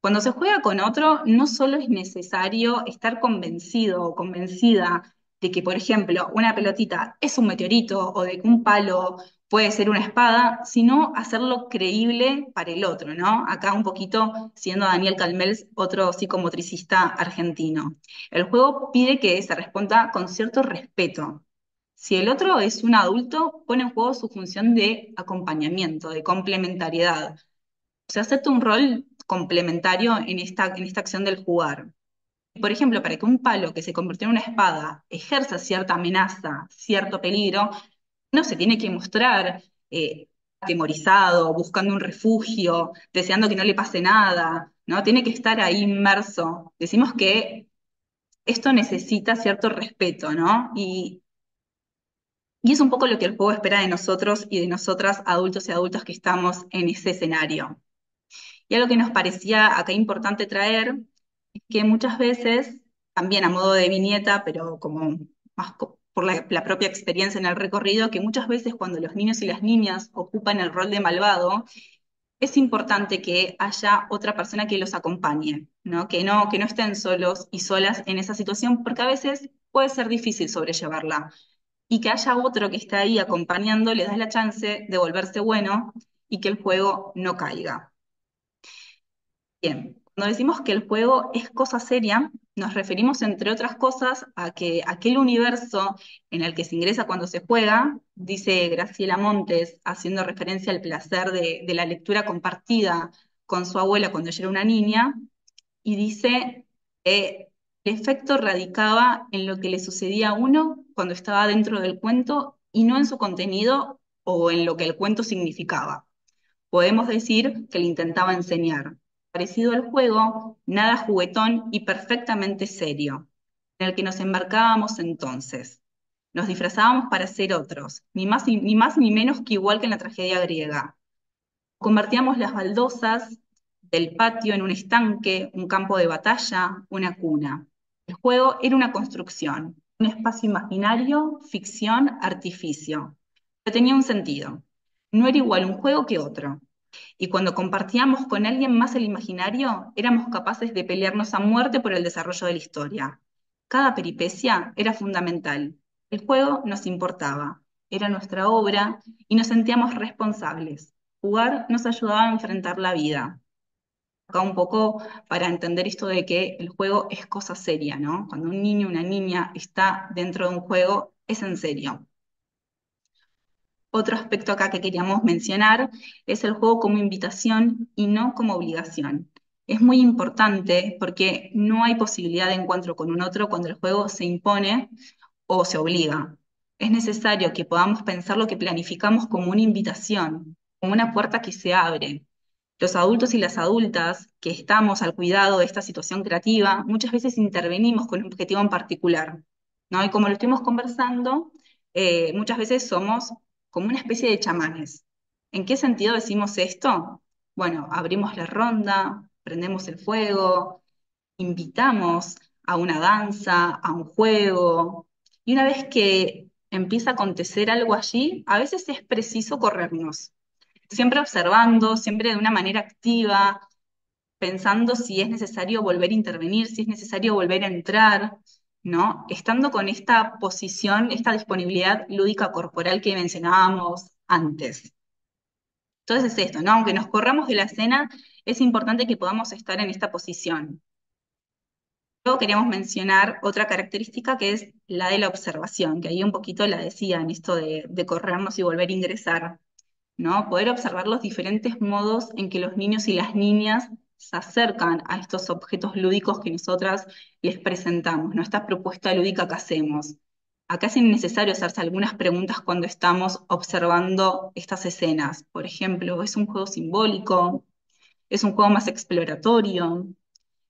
Cuando se juega con otro, no solo es necesario estar convencido o convencida de que, por ejemplo, una pelotita es un meteorito o de que un palo puede ser una espada, sino hacerlo creíble para el otro, ¿no? Acá un poquito siendo Daniel Calmels, otro psicomotricista argentino. El juego pide que se responda con cierto respeto. Si el otro es un adulto, pone en juego su función de acompañamiento, de complementariedad. Se acepta un rol complementario en esta acción del jugar. Por ejemplo, para que un palo que se convirtió en una espada ejerza cierta amenaza, cierto peligro, no se tiene que mostrar atemorizado, buscando un refugio, deseando que no le pase nada, ¿no? Tiene que estar ahí inmerso. Decimos que esto necesita cierto respeto, ¿no? Y es un poco lo que el juego espera de nosotros y de nosotras, adultos y adultas que estamos en ese escenario. Y algo que nos parecía acá importante traer es que muchas veces, también a modo de viñeta, pero como más por la propia experiencia en el recorrido, que muchas veces cuando los niños y las niñas ocupan el rol de malvado, es importante que haya otra persona que los acompañe, ¿no? Que no estén solos y solas en esa situación, porque a veces puede ser difícil sobrellevarla. Y que haya otro que esté ahí acompañando les da la chance de volverse bueno y que el juego no caiga. Bien, cuando decimos que el juego es cosa seria, nos referimos, entre otras cosas, a que aquel universo en el que se ingresa cuando se juega, dice Graciela Montes, haciendo referencia al placer de la lectura compartida con su abuela cuando ella era una niña, y dice que el efecto radicaba en lo que le sucedía a uno cuando estaba dentro del cuento y no en su contenido o en lo que el cuento significaba. Podemos decir que le intentaba enseñar. Parecido al juego, nada juguetón y perfectamente serio, en el que nos embarcábamos entonces. Nos disfrazábamos para ser otros, ni más ni menos que igual que en la tragedia griega. Convertíamos las baldosas del patio en un estanque, un campo de batalla, una cuna. El juego era una construcción, un espacio imaginario, ficción, artificio. Pero tenía un sentido. No era igual un juego que otro. Y cuando compartíamos con alguien más el imaginario, éramos capaces de pelearnos a muerte por el desarrollo de la historia. Cada peripecia era fundamental. El juego nos importaba, era nuestra obra y nos sentíamos responsables. Jugar nos ayudaba a enfrentar la vida. Acá un poco para entender esto de que el juego es cosa seria, ¿no? Cuando un niño o una niña está dentro de un juego, es en serio. Otro aspecto acá que queríamos mencionar es el juego como invitación y no como obligación. Es muy importante porque no hay posibilidad de encuentro con un otro cuando el juego se impone o se obliga. Es necesario que podamos pensar lo que planificamos como una invitación, como una puerta que se abre. Los adultos y las adultas que estamos al cuidado de esta situación creativa, muchas veces intervenimos con un objetivo en particular, ¿no? Y como lo estuvimos conversando, muchas veces somos como una especie de chamanes. ¿En qué sentido decimos esto? Bueno, abrimos la ronda, prendemos el fuego, invitamos a una danza, a un juego, y una vez que empieza a acontecer algo allí, a veces es preciso corrernos, siempre observando, siempre de una manera activa, pensando si es necesario volver a intervenir, si es necesario volver a entrar, ¿no? Estando con esta posición, esta disponibilidad lúdica corporal que mencionábamos antes. Entonces es esto, ¿no? Aunque nos corramos de la escena, es importante que podamos estar en esta posición. Luego queríamos mencionar otra característica que es la de la observación, que ahí un poquito la decía en esto de corrernos y volver a ingresar, ¿no? Poder observar los diferentes modos en que los niños y las niñas se acercan a estos objetos lúdicos que nosotras les presentamos, ¿no? Esta propuesta lúdica que hacemos. Acá es innecesario hacerse algunas preguntas cuando estamos observando estas escenas. Por ejemplo, ¿es un juego simbólico? ¿Es un juego más exploratorio?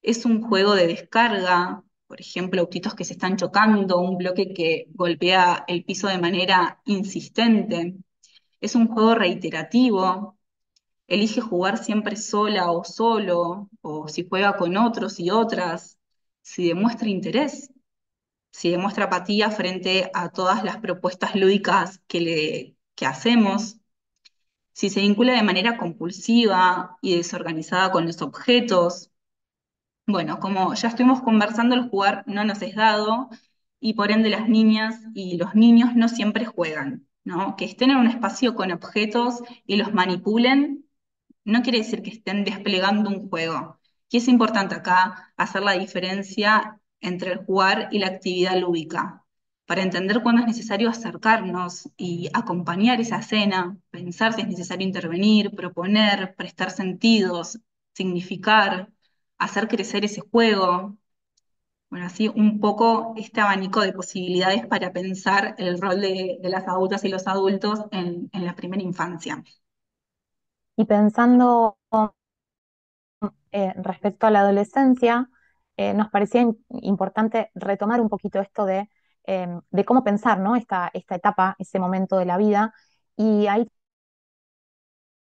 ¿Es un juego de descarga? Por ejemplo, autitos que se están chocando, un bloque que golpea el piso de manera insistente. Es un juego reiterativo, elige jugar siempre sola o solo, o si juega con otros y otras, si demuestra interés, si demuestra apatía frente a todas las propuestas lúdicas que hacemos, si se vincula de manera compulsiva y desorganizada con los objetos. Bueno, como ya estuvimos conversando, el jugar no nos es dado y por ende las niñas y los niños no siempre juegan, ¿no? Que estén en un espacio con objetos y los manipulen no quiere decir que estén desplegando un juego. Y es importante acá hacer la diferencia entre el jugar y la actividad lúdica, para entender cuándo es necesario acercarnos y acompañar esa escena, pensar si es necesario intervenir, proponer, prestar sentidos, significar, hacer crecer ese juego. Bueno, así un poco este abanico de posibilidades para pensar el rol de las adultas y los adultos en la primera infancia. Y pensando respecto a la adolescencia, nos parecía importante retomar un poquito esto de cómo pensar, ¿no? Esta etapa, ese momento de la vida. Y ahí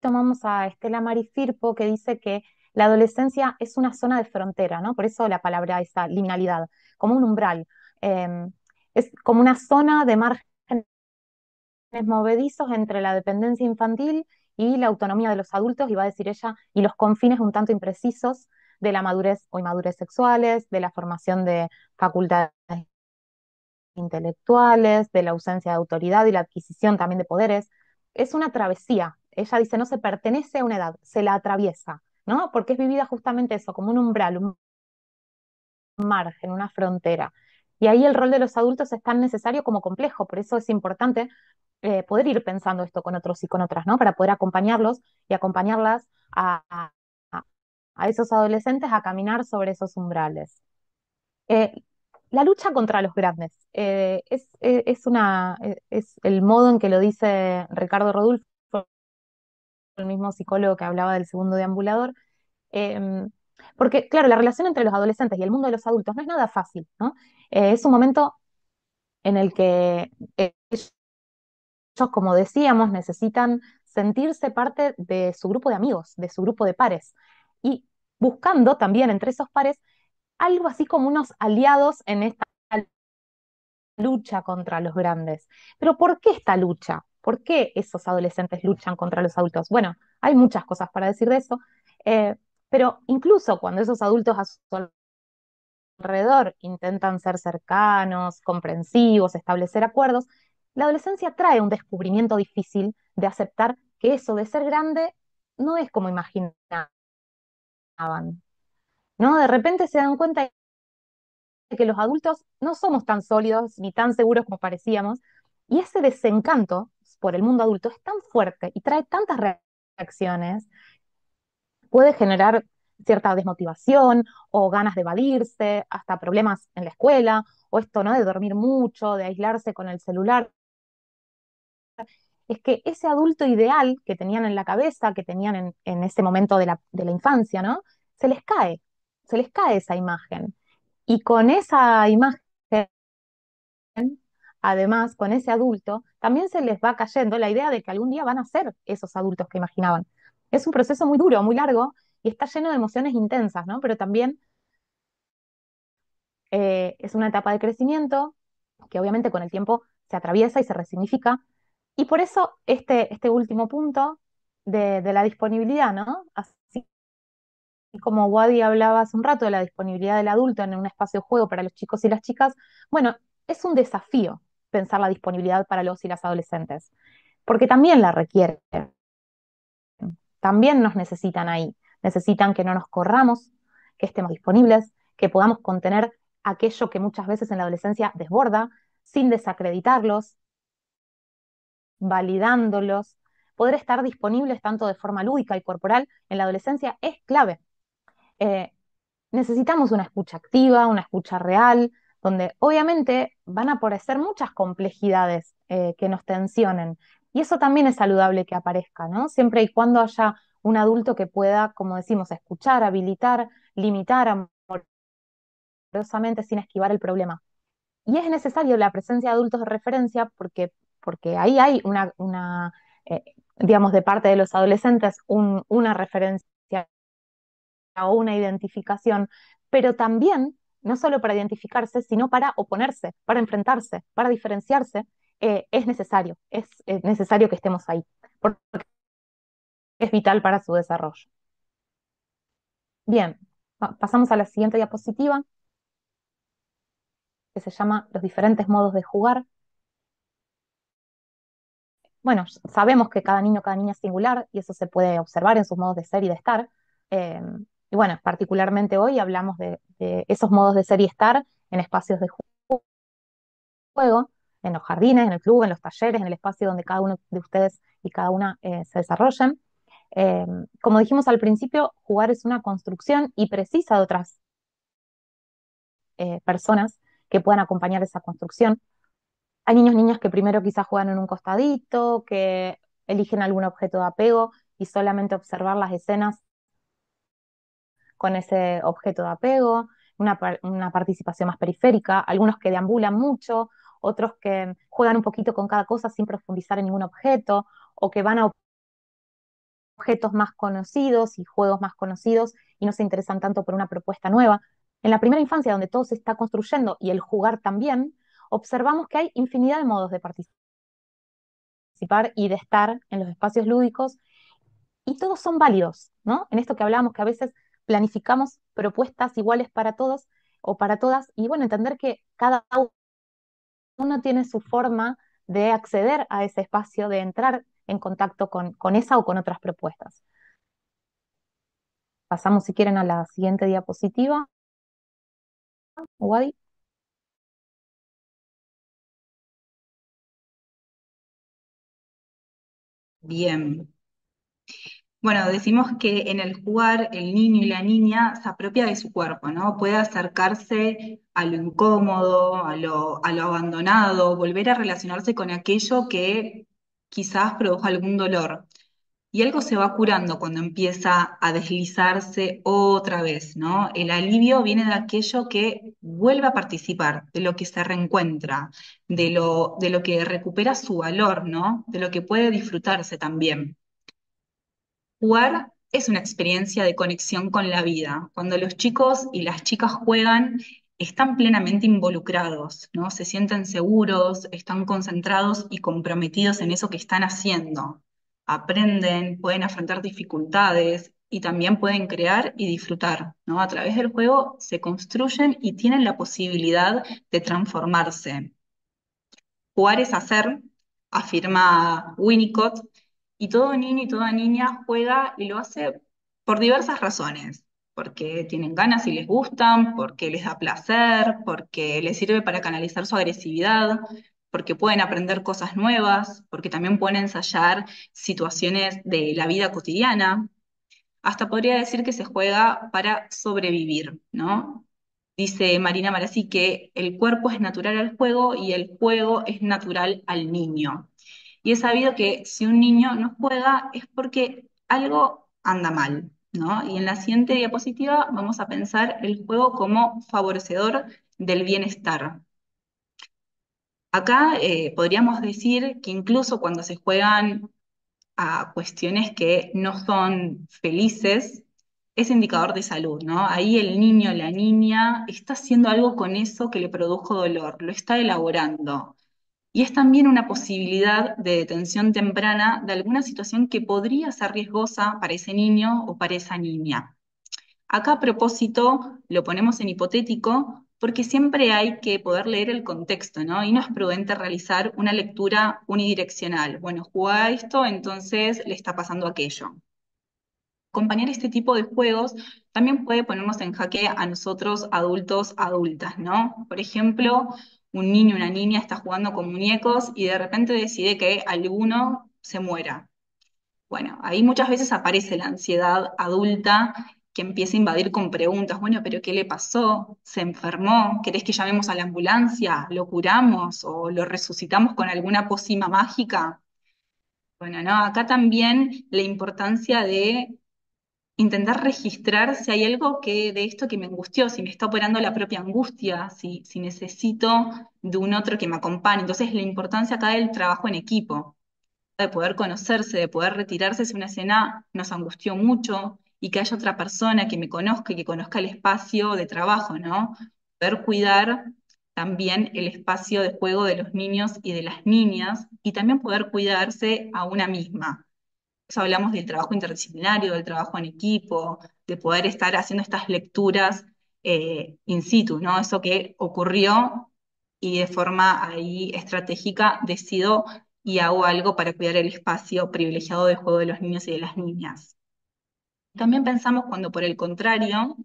tomamos a Estela Maris Firpo, que dice que la adolescencia es una zona de frontera, ¿no? Por eso la palabra esa liminalidad, como un umbral. Es como una zona de márgenes movedizos entre la dependencia infantil y la autonomía de los adultos, y va a decir ella, y los confines un tanto imprecisos de la madurez o inmadurez sexuales, de la formación de facultades intelectuales, de la ausencia de autoridad y la adquisición también de poderes. Es una travesía. Ella dice, no se pertenece a una edad, se la atraviesa, ¿no? Porque es vivida justamente eso, como un umbral, un margen, una frontera. Y ahí el rol de los adultos es tan necesario como complejo, por eso es importante poder ir pensando esto con otros y con otras, ¿no? Para poder acompañarlos y acompañarlas a esos adolescentes a caminar sobre esos umbrales. Eh, la lucha contra los grandes es el modo en que lo dice Ricardo Rodulfo, el mismo psicólogo que hablaba del segundo deambulador, eh, porque, claro, la relación entre los adolescentes y el mundo de los adultos no es nada fácil, ¿no? Es un momento en el que ellos, como decíamos, necesitan sentirse parte de su grupo de amigos, de su grupo de pares, y buscando también entre esos pares algo así como unos aliados en esta lucha contra los grandes. Pero ¿por qué esta lucha? ¿Por qué esos adolescentes luchan contra los adultos? Bueno, hay muchas cosas para decir de eso, eh, pero incluso cuando esos adultos a su alrededor intentan ser cercanos, comprensivos, establecer acuerdos, la adolescencia trae un descubrimiento difícil de aceptar que eso de ser grande no es como imaginaban, ¿no? De repente se dan cuenta de que los adultos no somos tan sólidos ni tan seguros como parecíamos, y ese desencanto por el mundo adulto es tan fuerte y trae tantas reacciones, puede generar cierta desmotivación o ganas de evadirse, hasta problemas en la escuela, o esto, ¿no? De dormir mucho, de aislarse con el celular. es que ese adulto ideal que tenían en la cabeza, que tenían en ese momento de la infancia, ¿no? Se les cae, se les cae esa imagen. Y con esa imagen, además, con ese adulto, también se les va cayendo la idea de que algún día van a ser esos adultos que imaginaban. Es un proceso muy duro, muy largo, y está lleno de emociones intensas, ¿no? Pero también es una etapa de crecimiento que obviamente con el tiempo se atraviesa y se resignifica. Y por eso este último punto de la disponibilidad, ¿no? Así como Wadi hablaba hace un rato de la disponibilidad del adulto en un espacio de juego para los chicos y las chicas, bueno, es un desafío pensar la disponibilidad para los y las adolescentes, porque también la requieren, también nos necesitan ahí, necesitan que no nos corramos, que estemos disponibles, que podamos contener aquello que muchas veces en la adolescencia desborda, sin desacreditarlos, validándolos. Poder estar disponibles tanto de forma lúdica y corporal en la adolescencia es clave. Eh, Necesitamos una escucha activa, una escucha real, donde obviamente van a aparecer muchas complejidades que nos tensionen. Y eso también es saludable que aparezca, ¿no? Siempre y cuando haya un adulto que pueda, como decimos, escuchar, habilitar, limitar amorosamente sin esquivar el problema. Y es necesario la presencia de adultos de referencia porque ahí hay eh, digamos, de parte de los adolescentes, una referencia o una identificación, pero también, no solo para identificarse, sino para oponerse, para enfrentarse, para diferenciarse, es necesario que estemos ahí, porque es vital para su desarrollo. Bien, pasamos a la siguiente diapositiva, que se llama Los diferentes modos de jugar. Bueno, sabemos que cada niño, cada niña es singular y eso se puede observar en sus modos de ser y de estar. Eh, y bueno, particularmente hoy hablamos de esos modos de ser y estar en espacios de juego, en los jardines, en el club, en los talleres, en el espacio donde cada uno de ustedes y cada una se desarrollen. Eh, Como dijimos al principio, jugar es una construcción y precisa de otras personas que puedan acompañar esa construcción. Hay niños, niñas que primero quizás juegan en un costadito, que eligen algún objeto de apego y solamente observar las escenas con ese objeto de apego, una participación más periférica, algunos que deambulan mucho, otros que juegan un poquito con cada cosa sin profundizar en ningún objeto, o que van a objetos más conocidos y juegos más conocidos y no se interesan tanto por una propuesta nueva. En la primera infancia, donde todo se está construyendo y el jugar también, observamos que hay infinidad de modos de participar y de estar en los espacios lúdicos y todos son válidos, ¿no? En esto que hablábamos que a veces planificamos propuestas iguales para todos o para todas y bueno, entender que cada uno tiene su forma de acceder a ese espacio, de entrar en contacto con esa o con otras propuestas. Pasamos, si quieren, a la siguiente diapositiva. Wadi. Bien. Bueno, decimos que en el jugar el niño y la niña se apropia de su cuerpo, ¿no? Puede acercarse a lo incómodo, a lo abandonado, volver a relacionarse con aquello que quizás produjo algún dolor. Y algo se va curando cuando empieza a deslizarse otra vez, ¿no? El alivio viene de aquello que vuelve a participar, de lo que se reencuentra, de lo que recupera su valor, ¿no? De lo que puede disfrutarse también. Jugar es una experiencia de conexión con la vida. Cuando los chicos y las chicas juegan, están plenamente involucrados, ¿no? Se sienten seguros, están concentrados y comprometidos en eso que están haciendo. Aprenden, pueden afrontar dificultades y también pueden crear y disfrutar, ¿no? A través del juego se construyen y tienen la posibilidad de transformarse. Jugar es hacer, afirma Winnicott, y todo niño y toda niña juega y lo hace por diversas razones, porque tienen ganas y les gustan, porque les da placer, porque les sirve para canalizar su agresividad, porque pueden aprender cosas nuevas, porque también pueden ensayar situaciones de la vida cotidiana. Hasta podría decir que se juega para sobrevivir, ¿no? Dice Marina Marazzi que el cuerpo es natural al juego y el juego es natural al niño. Y es sabido que si un niño no juega es porque algo anda mal, ¿no? Y en la siguiente diapositiva vamos a pensar el juego como favorecedor del bienestar. Acá podríamos decir que incluso cuando se juegan a cuestiones que no son felices, es indicador de salud, ¿no? Ahí el niño, la niña, está haciendo algo con eso que le produjo dolor, lo está elaborando. Y es también una posibilidad de detención temprana de alguna situación que podría ser riesgosa para ese niño o para esa niña. Acá a propósito lo ponemos en hipotético porque siempre hay que poder leer el contexto, ¿no? Y no es prudente realizar una lectura unidireccional. Bueno, juega esto, entonces le está pasando aquello. Acompañar este tipo de juegos también puede ponernos en jaque a nosotros adultos, adultas, ¿no? Por ejemplo, un niño o una niña está jugando con muñecos y de repente decide que alguno se muera. Bueno, ahí muchas veces aparece la ansiedad adulta que empieza a invadir con preguntas, bueno, pero ¿qué le pasó? ¿Se enfermó? ¿Querés que llamemos a la ambulancia? ¿Lo curamos o lo resucitamos con alguna pócima mágica? Bueno, no, acá también la importancia de intentar registrar si hay algo que de esto que me angustió, si me está operando la propia angustia, si necesito de un otro que me acompañe. Entonces, la importancia acá del trabajo en equipo, de poder conocerse, de poder retirarse si una escena nos angustió mucho y que haya otra persona que me conozca y que conozca el espacio de trabajo, ¿no? Poder cuidar también el espacio de juego de los niños y de las niñas y también poder cuidarse a una misma. Eso hablamos del trabajo interdisciplinario, del trabajo en equipo, de poder estar haciendo estas lecturas in situ, ¿no? Eso que ocurrió y de forma ahí estratégica decido y hago algo para cuidar el espacio privilegiado de juego de los niños y de las niñas. También pensamos cuando por el contrario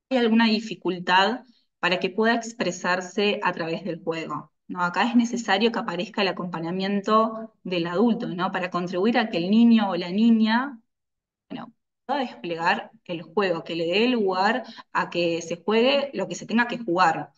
hay alguna dificultad para que pueda expresarse a través del juego, ¿no? Acá es necesario que aparezca el acompañamiento del adulto, ¿no? Para contribuir a que el niño o la niña, bueno, pueda desplegar el juego, que le dé lugar a que se juegue lo que se tenga que jugar,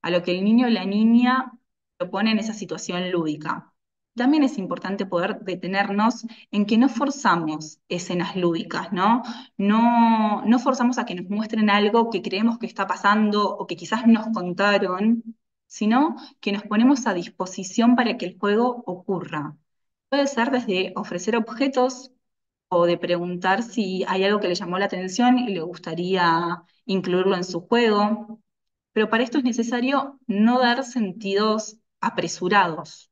a lo que el niño o la niña propone en esa situación lúdica. También es importante poder detenernos en que no forzamos escenas lúdicas, ¿no? No forzamos a que nos muestren algo que creemos que está pasando o que quizás nos contaron, sino que nos ponemos a disposición para que el juego ocurra. Puede ser desde ofrecer objetos o de preguntar si hay algo que le llamó la atención y le gustaría incluirlo en su juego, pero para esto es necesario no dar sentidos apresurados,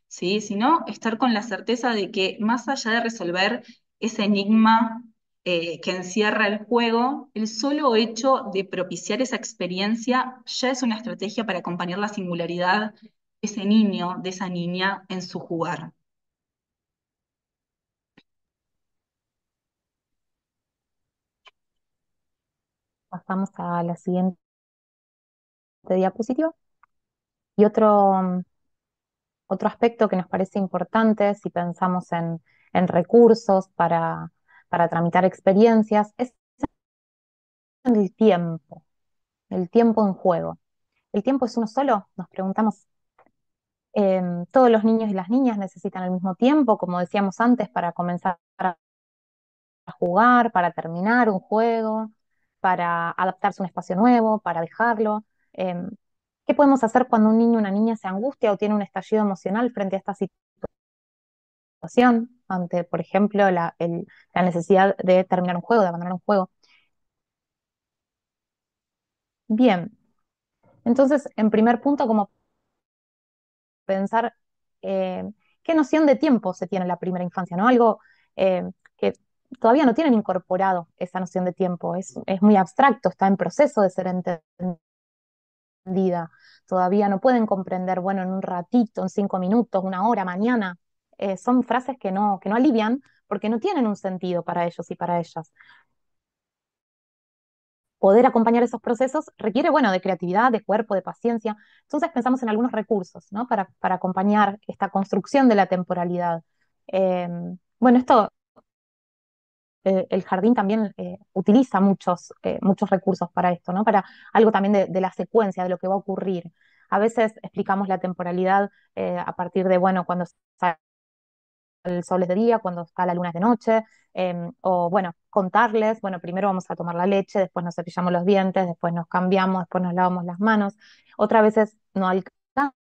¿sí? Sino estar con la certeza de que más allá de resolver ese enigma que encierra el juego, el solo hecho de propiciar esa experiencia ya es una estrategia para acompañar la singularidad de ese niño, de esa niña en su jugar. Pasamos a la siguiente diapositiva. Y otro aspecto que nos parece importante si pensamos en recursos para tramitar experiencias es el tiempo en juego. ¿El tiempo es uno solo? Nos preguntamos. Todos los niños y las niñas necesitan el mismo tiempo, como decíamos antes, para comenzar a jugar, para terminar un juego, para adaptarse a un espacio nuevo, para dejarlo. Em, ¿Qué podemos hacer cuando un niño o una niña se angustia o tiene un estallido emocional frente a esta situación? Ante, por ejemplo, la necesidad de terminar un juego, de abandonar un juego. Bien, entonces, en primer punto, como pensar qué noción de tiempo se tiene en la primera infancia, ¿no? Algo que todavía no tienen incorporado esa noción de tiempo, es muy abstracto, está en proceso de ser entendida. Todavía no pueden comprender, bueno, en un ratito, en 5 minutos, una hora, mañana. Son frases que no alivian porque no tienen un sentido para ellos y para ellas. Poder acompañar esos procesos requiere, bueno, de creatividad, de cuerpo, de paciencia. Entonces pensamos en algunos recursos, ¿no? Para acompañar esta construcción de la temporalidad. Eh, bueno, el jardín también utiliza muchos recursos para esto, ¿no? Para algo también de la secuencia, de lo que va a ocurrir. A veces explicamos la temporalidad a partir de, bueno, cuando el sol es de día, cuando está la luna es de noche, o bueno, contarles, bueno, primero vamos a tomar la leche, después nos cepillamos los dientes, después nos cambiamos, después nos lavamos las manos. Otras veces no alcanza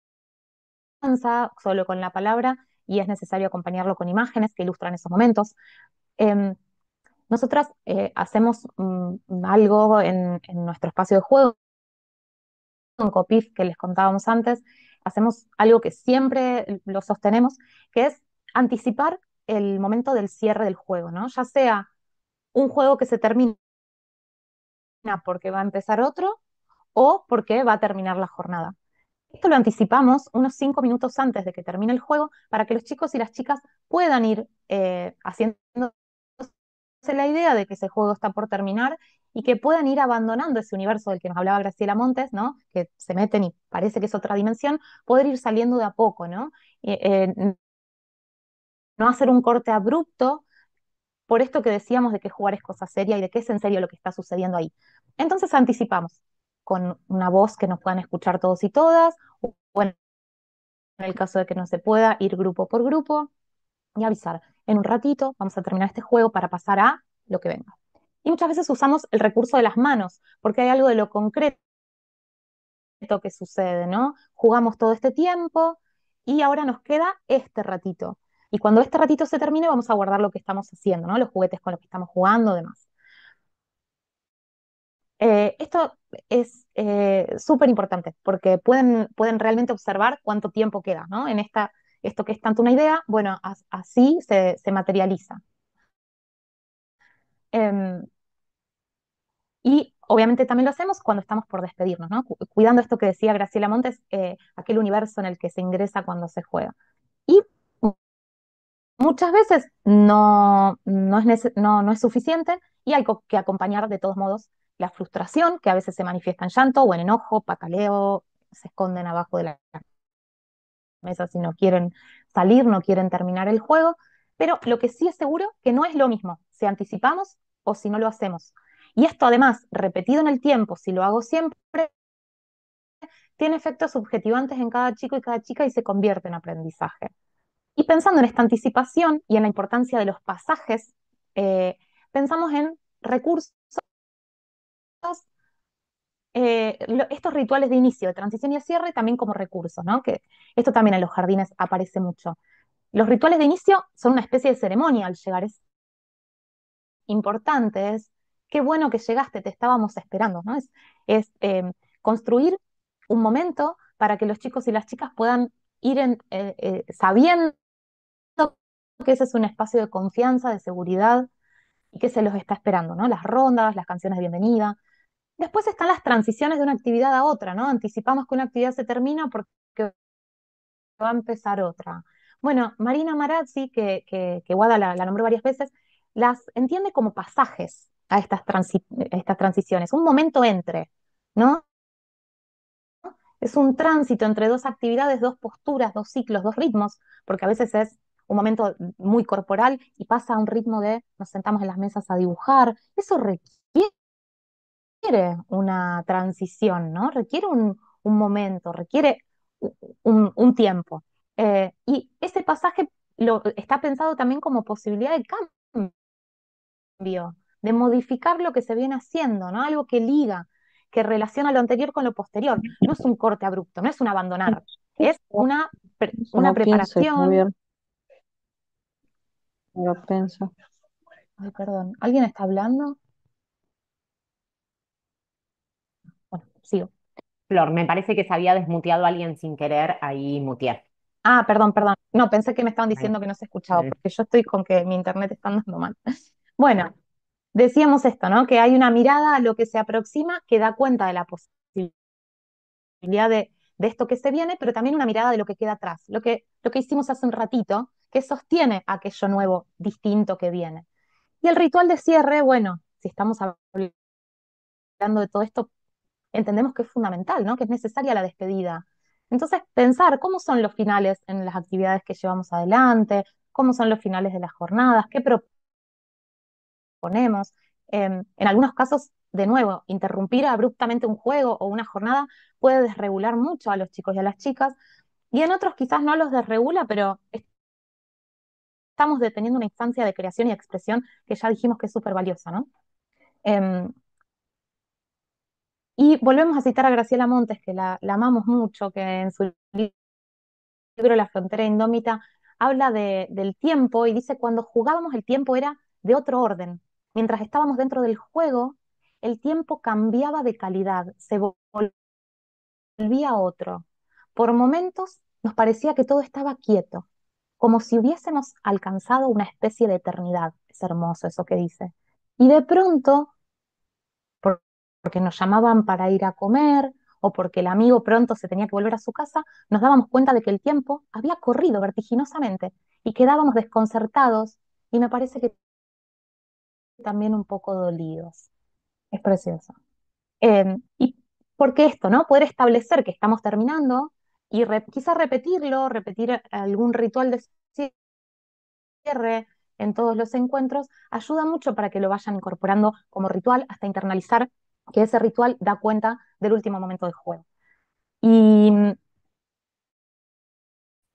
solo con la palabra y es necesario acompañarlo con imágenes que ilustran esos momentos. Em, Nosotras hacemos algo en nuestro espacio de juego, en Copif, que les contábamos antes, hacemos algo que siempre lo sostenemos, que es anticipar el momento del cierre del juego, ¿no? Ya sea un juego que se termina porque va a empezar otro o porque va a terminar la jornada. Esto lo anticipamos unos 5 minutos antes de que termine el juego para que los chicos y las chicas puedan ir haciendo la idea de que ese juego está por terminar y que puedan ir abandonando ese universo del que nos hablaba Graciela Montes, ¿no? Que se meten y parece que es otra dimensión, poder ir saliendo de a poco, ¿no? No hacer un corte abrupto por esto que decíamos de que jugar es cosa seria y de que es en serio lo que está sucediendo ahí. Entonces anticipamos con una voz que nos puedan escuchar todos y todas, o en el caso de que no se pueda, ir grupo por grupo y avisar. En un ratito vamos a terminar este juego para pasar a lo que venga. Y muchas veces usamos el recurso de las manos, porque hay algo de lo concreto que sucede, ¿no? Jugamos todo este tiempo y ahora nos queda este ratito. Y cuando este ratito se termine, vamos a guardar lo que estamos haciendo, ¿no? Los juguetes con los que estamos jugando, demás. Esto es súper importante porque pueden realmente observar cuánto tiempo queda, ¿no? En esto que es tanto una idea, bueno, así se materializa. Em, y obviamente también lo hacemos cuando estamos por despedirnos, ¿no? Cuidando esto que decía Graciela Montes, aquel universo en el que se ingresa cuando se juega. Y muchas veces no es suficiente y hay que acompañar de todos modos la frustración, que a veces se manifiesta en llanto o en enojo, pataleo, se esconden abajo de la mesa si no quieren salir, no quieren terminar el juego, pero lo que sí es seguro que no es lo mismo si anticipamos o si no lo hacemos. Y esto además, repetido en el tiempo, si lo hago siempre, tiene efectos subjetivantes en cada chico y cada chica y se convierte en aprendizaje. Y pensando en esta anticipación y en la importancia de los pasajes, pensamos en recursos, estos rituales de inicio, de transición y de cierre, también como recursos, ¿no? Que esto también en los jardines aparece mucho. Los rituales de inicio son una especie de ceremonia al llegar, es importante, es qué bueno que llegaste, te estábamos esperando, ¿no? Es construir un momento para que los chicos y las chicas puedan ir sabiendo que ese es un espacio de confianza, de seguridad y que se los está esperando, ¿no? Las rondas, las canciones de bienvenida. Después están las transiciones de una actividad a otra, ¿no? Anticipamos que una actividad se termina porque va a empezar otra. Bueno, Marina Marazzi, que Wada la nombró varias veces, las entiende como pasajes a estas transiciones, un momento entre, ¿no? Es un tránsito entre dos actividades, dos posturas, dos ciclos, dos ritmos, porque a veces es un momento muy corporal y pasa a un ritmo de nos sentamos en las mesas a dibujar. Eso requiere una transición, ¿no? Requiere un momento, requiere un tiempo. Y ese pasaje está pensado también como posibilidad de cambio, de modificar lo que se viene haciendo, ¿no? Algo que liga, que relaciona lo anterior con lo posterior. No es un corte abrupto, no es un abandonar, es Eso una no piensa, preparación. Javier, no piensa. Ay, perdón, ¿alguien está hablando? Bueno, sigo. Flor, me parece que se había desmuteado a alguien sin querer, ahí mutear. Ah, perdón, perdón. No, pensé que me estaban Vale. diciendo que no se escuchaba, porque yo estoy con que mi internet está andando mal. Bueno, decíamos esto, ¿no? Que hay una mirada a lo que se aproxima que da cuenta de la posibilidad de esto que se viene, pero también una mirada de lo que queda atrás, lo que hicimos hace un ratito, que sostiene aquello nuevo, distinto que viene. Y el ritual de cierre, bueno, si estamos hablando de todo esto, entendemos que es fundamental, ¿no? Que es necesaria la despedida. Entonces, pensar cómo son los finales en las actividades que llevamos adelante, cómo son los finales de las jornadas, qué proponemos. En algunos casos, de nuevo, interrumpir abruptamente un juego o una jornada puede desregular mucho a los chicos y a las chicas, y en otros quizás no los desregula, pero estamos deteniendo una instancia de creación y expresión que ya dijimos que es súper valiosa, ¿no? Em, y volvemos a citar a Graciela Montes, que la amamos mucho, que en su libro La frontera indómita habla del tiempo y dice, cuando jugábamos el tiempo era de otro orden. Mientras estábamos dentro del juego, el tiempo cambiaba de calidad, se volvía otro. Por momentos nos parecía que todo estaba quieto, como si hubiésemos alcanzado una especie de eternidad. Es hermoso eso que dice. Y de pronto, por- porque nos llamaban para ir a comer o porque el amigo pronto se tenía que volver a su casa, nos dábamos cuenta de que el tiempo había corrido vertiginosamente y quedábamos desconcertados y me parece que también un poco dolidos. Es precioso. Y porque esto, ¿no? Poder establecer que estamos terminando y quizás repetirlo, repetir algún ritual de cierre en todos los encuentros, ayuda mucho para que lo vayan incorporando como ritual hasta internalizar que ese ritual da cuenta del último momento del juego. Y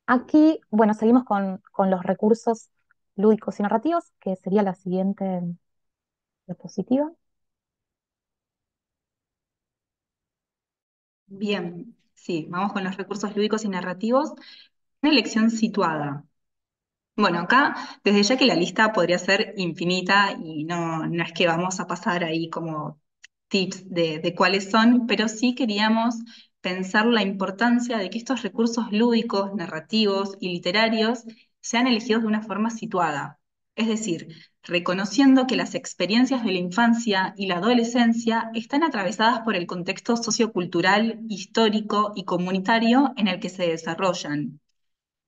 aquí, bueno, seguimos con los recursos lúdicos y narrativos, que sería la siguiente diapositiva. Bien, sí, vamos con los recursos lúdicos y narrativos. Una elección situada. Bueno, acá, desde ya que la lista podría ser infinita y no es que vamos a pasar ahí como tips de cuáles son, pero sí queríamos pensar la importancia de que estos recursos lúdicos, narrativos y literarios sean elegidos de una forma situada. Es decir, reconociendo que las experiencias de la infancia y la adolescencia están atravesadas por el contexto sociocultural, histórico y comunitario en el que se desarrollan.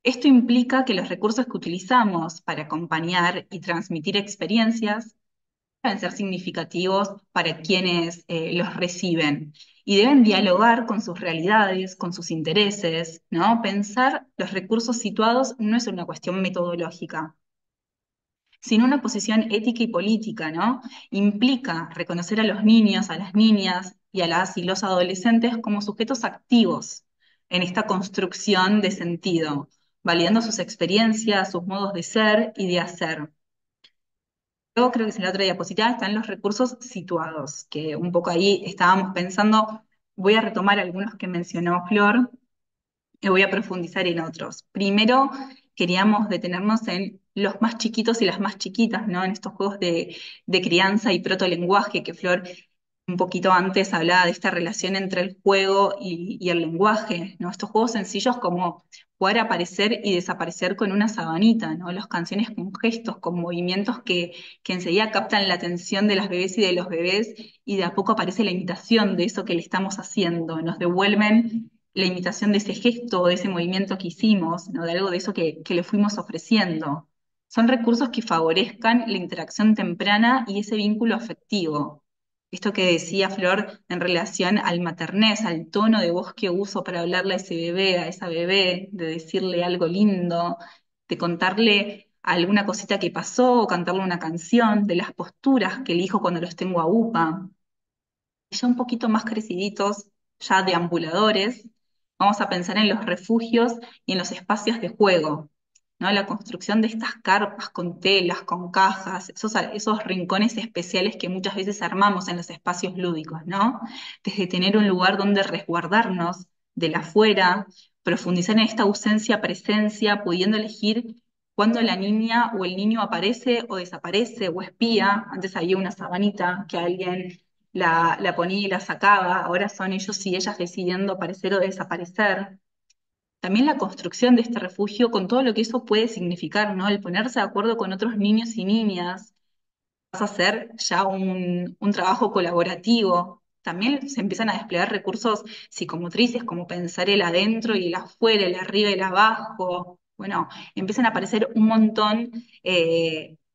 Esto implica que los recursos que utilizamos para acompañar y transmitir experiencias deben ser significativos para quienes los reciben y deben dialogar con sus realidades, con sus intereses, ¿no? Pensar los recursos situados no es una cuestión metodológica, sino una posición ética y política, ¿no? Implica reconocer a los niños, a las niñas y a las y los adolescentes como sujetos activos en esta construcción de sentido, validando sus experiencias, sus modos de ser y de hacer. Luego creo que es en la otra diapositiva están los recursos situados, que un poco ahí estábamos pensando, voy a retomar algunos que mencionó Flor, y voy a profundizar en otros. Primero, queríamos detenernos en los más chiquitos y las más chiquitas, ¿no? En estos juegos de crianza y protolenguaje que Flor un poquito antes hablaba de esta relación entre el juego y el lenguaje, ¿no? Estos juegos sencillos como jugar a aparecer y desaparecer con una sabanita, ¿no? Las canciones con gestos, con movimientos que enseguida captan la atención de las bebés y de los bebés y de a poco aparece la imitación de eso que le estamos haciendo, nos devuelven la imitación de ese gesto, de ese movimiento que hicimos, ¿no? De algo de eso que le fuimos ofreciendo. Son recursos que favorezcan la interacción temprana y ese vínculo afectivo. Esto que decía Flor en relación al maternés, al tono de voz que uso para hablarle a ese bebé, a esa bebé, de decirle algo lindo, de contarle alguna cosita que pasó, o cantarle una canción, de las posturas que elijo cuando los tengo a UPA. Y ya un poquito más creciditos, ya deambuladores, vamos a pensar en los refugios y en los espacios de juego, ¿no? La construcción de estas carpas con telas, con cajas, esos rincones especiales que muchas veces armamos en los espacios lúdicos, ¿no? Desde tener un lugar donde resguardarnos de la afuera, profundizar en esta ausencia-presencia, pudiendo elegir cuándo la niña o el niño aparece o desaparece o espía. Antes había una sabanita que alguien la ponía y la sacaba, ahora son ellos y ellas decidiendo aparecer o desaparecer. También la construcción de este refugio con todo lo que eso puede significar, ¿no? El ponerse de acuerdo con otros niños y niñas, pasa a ser ya un trabajo colaborativo. También se empiezan a desplegar recursos psicomotrices como pensar el adentro y el afuera, el arriba y el abajo. Bueno, empiezan a aparecer un montón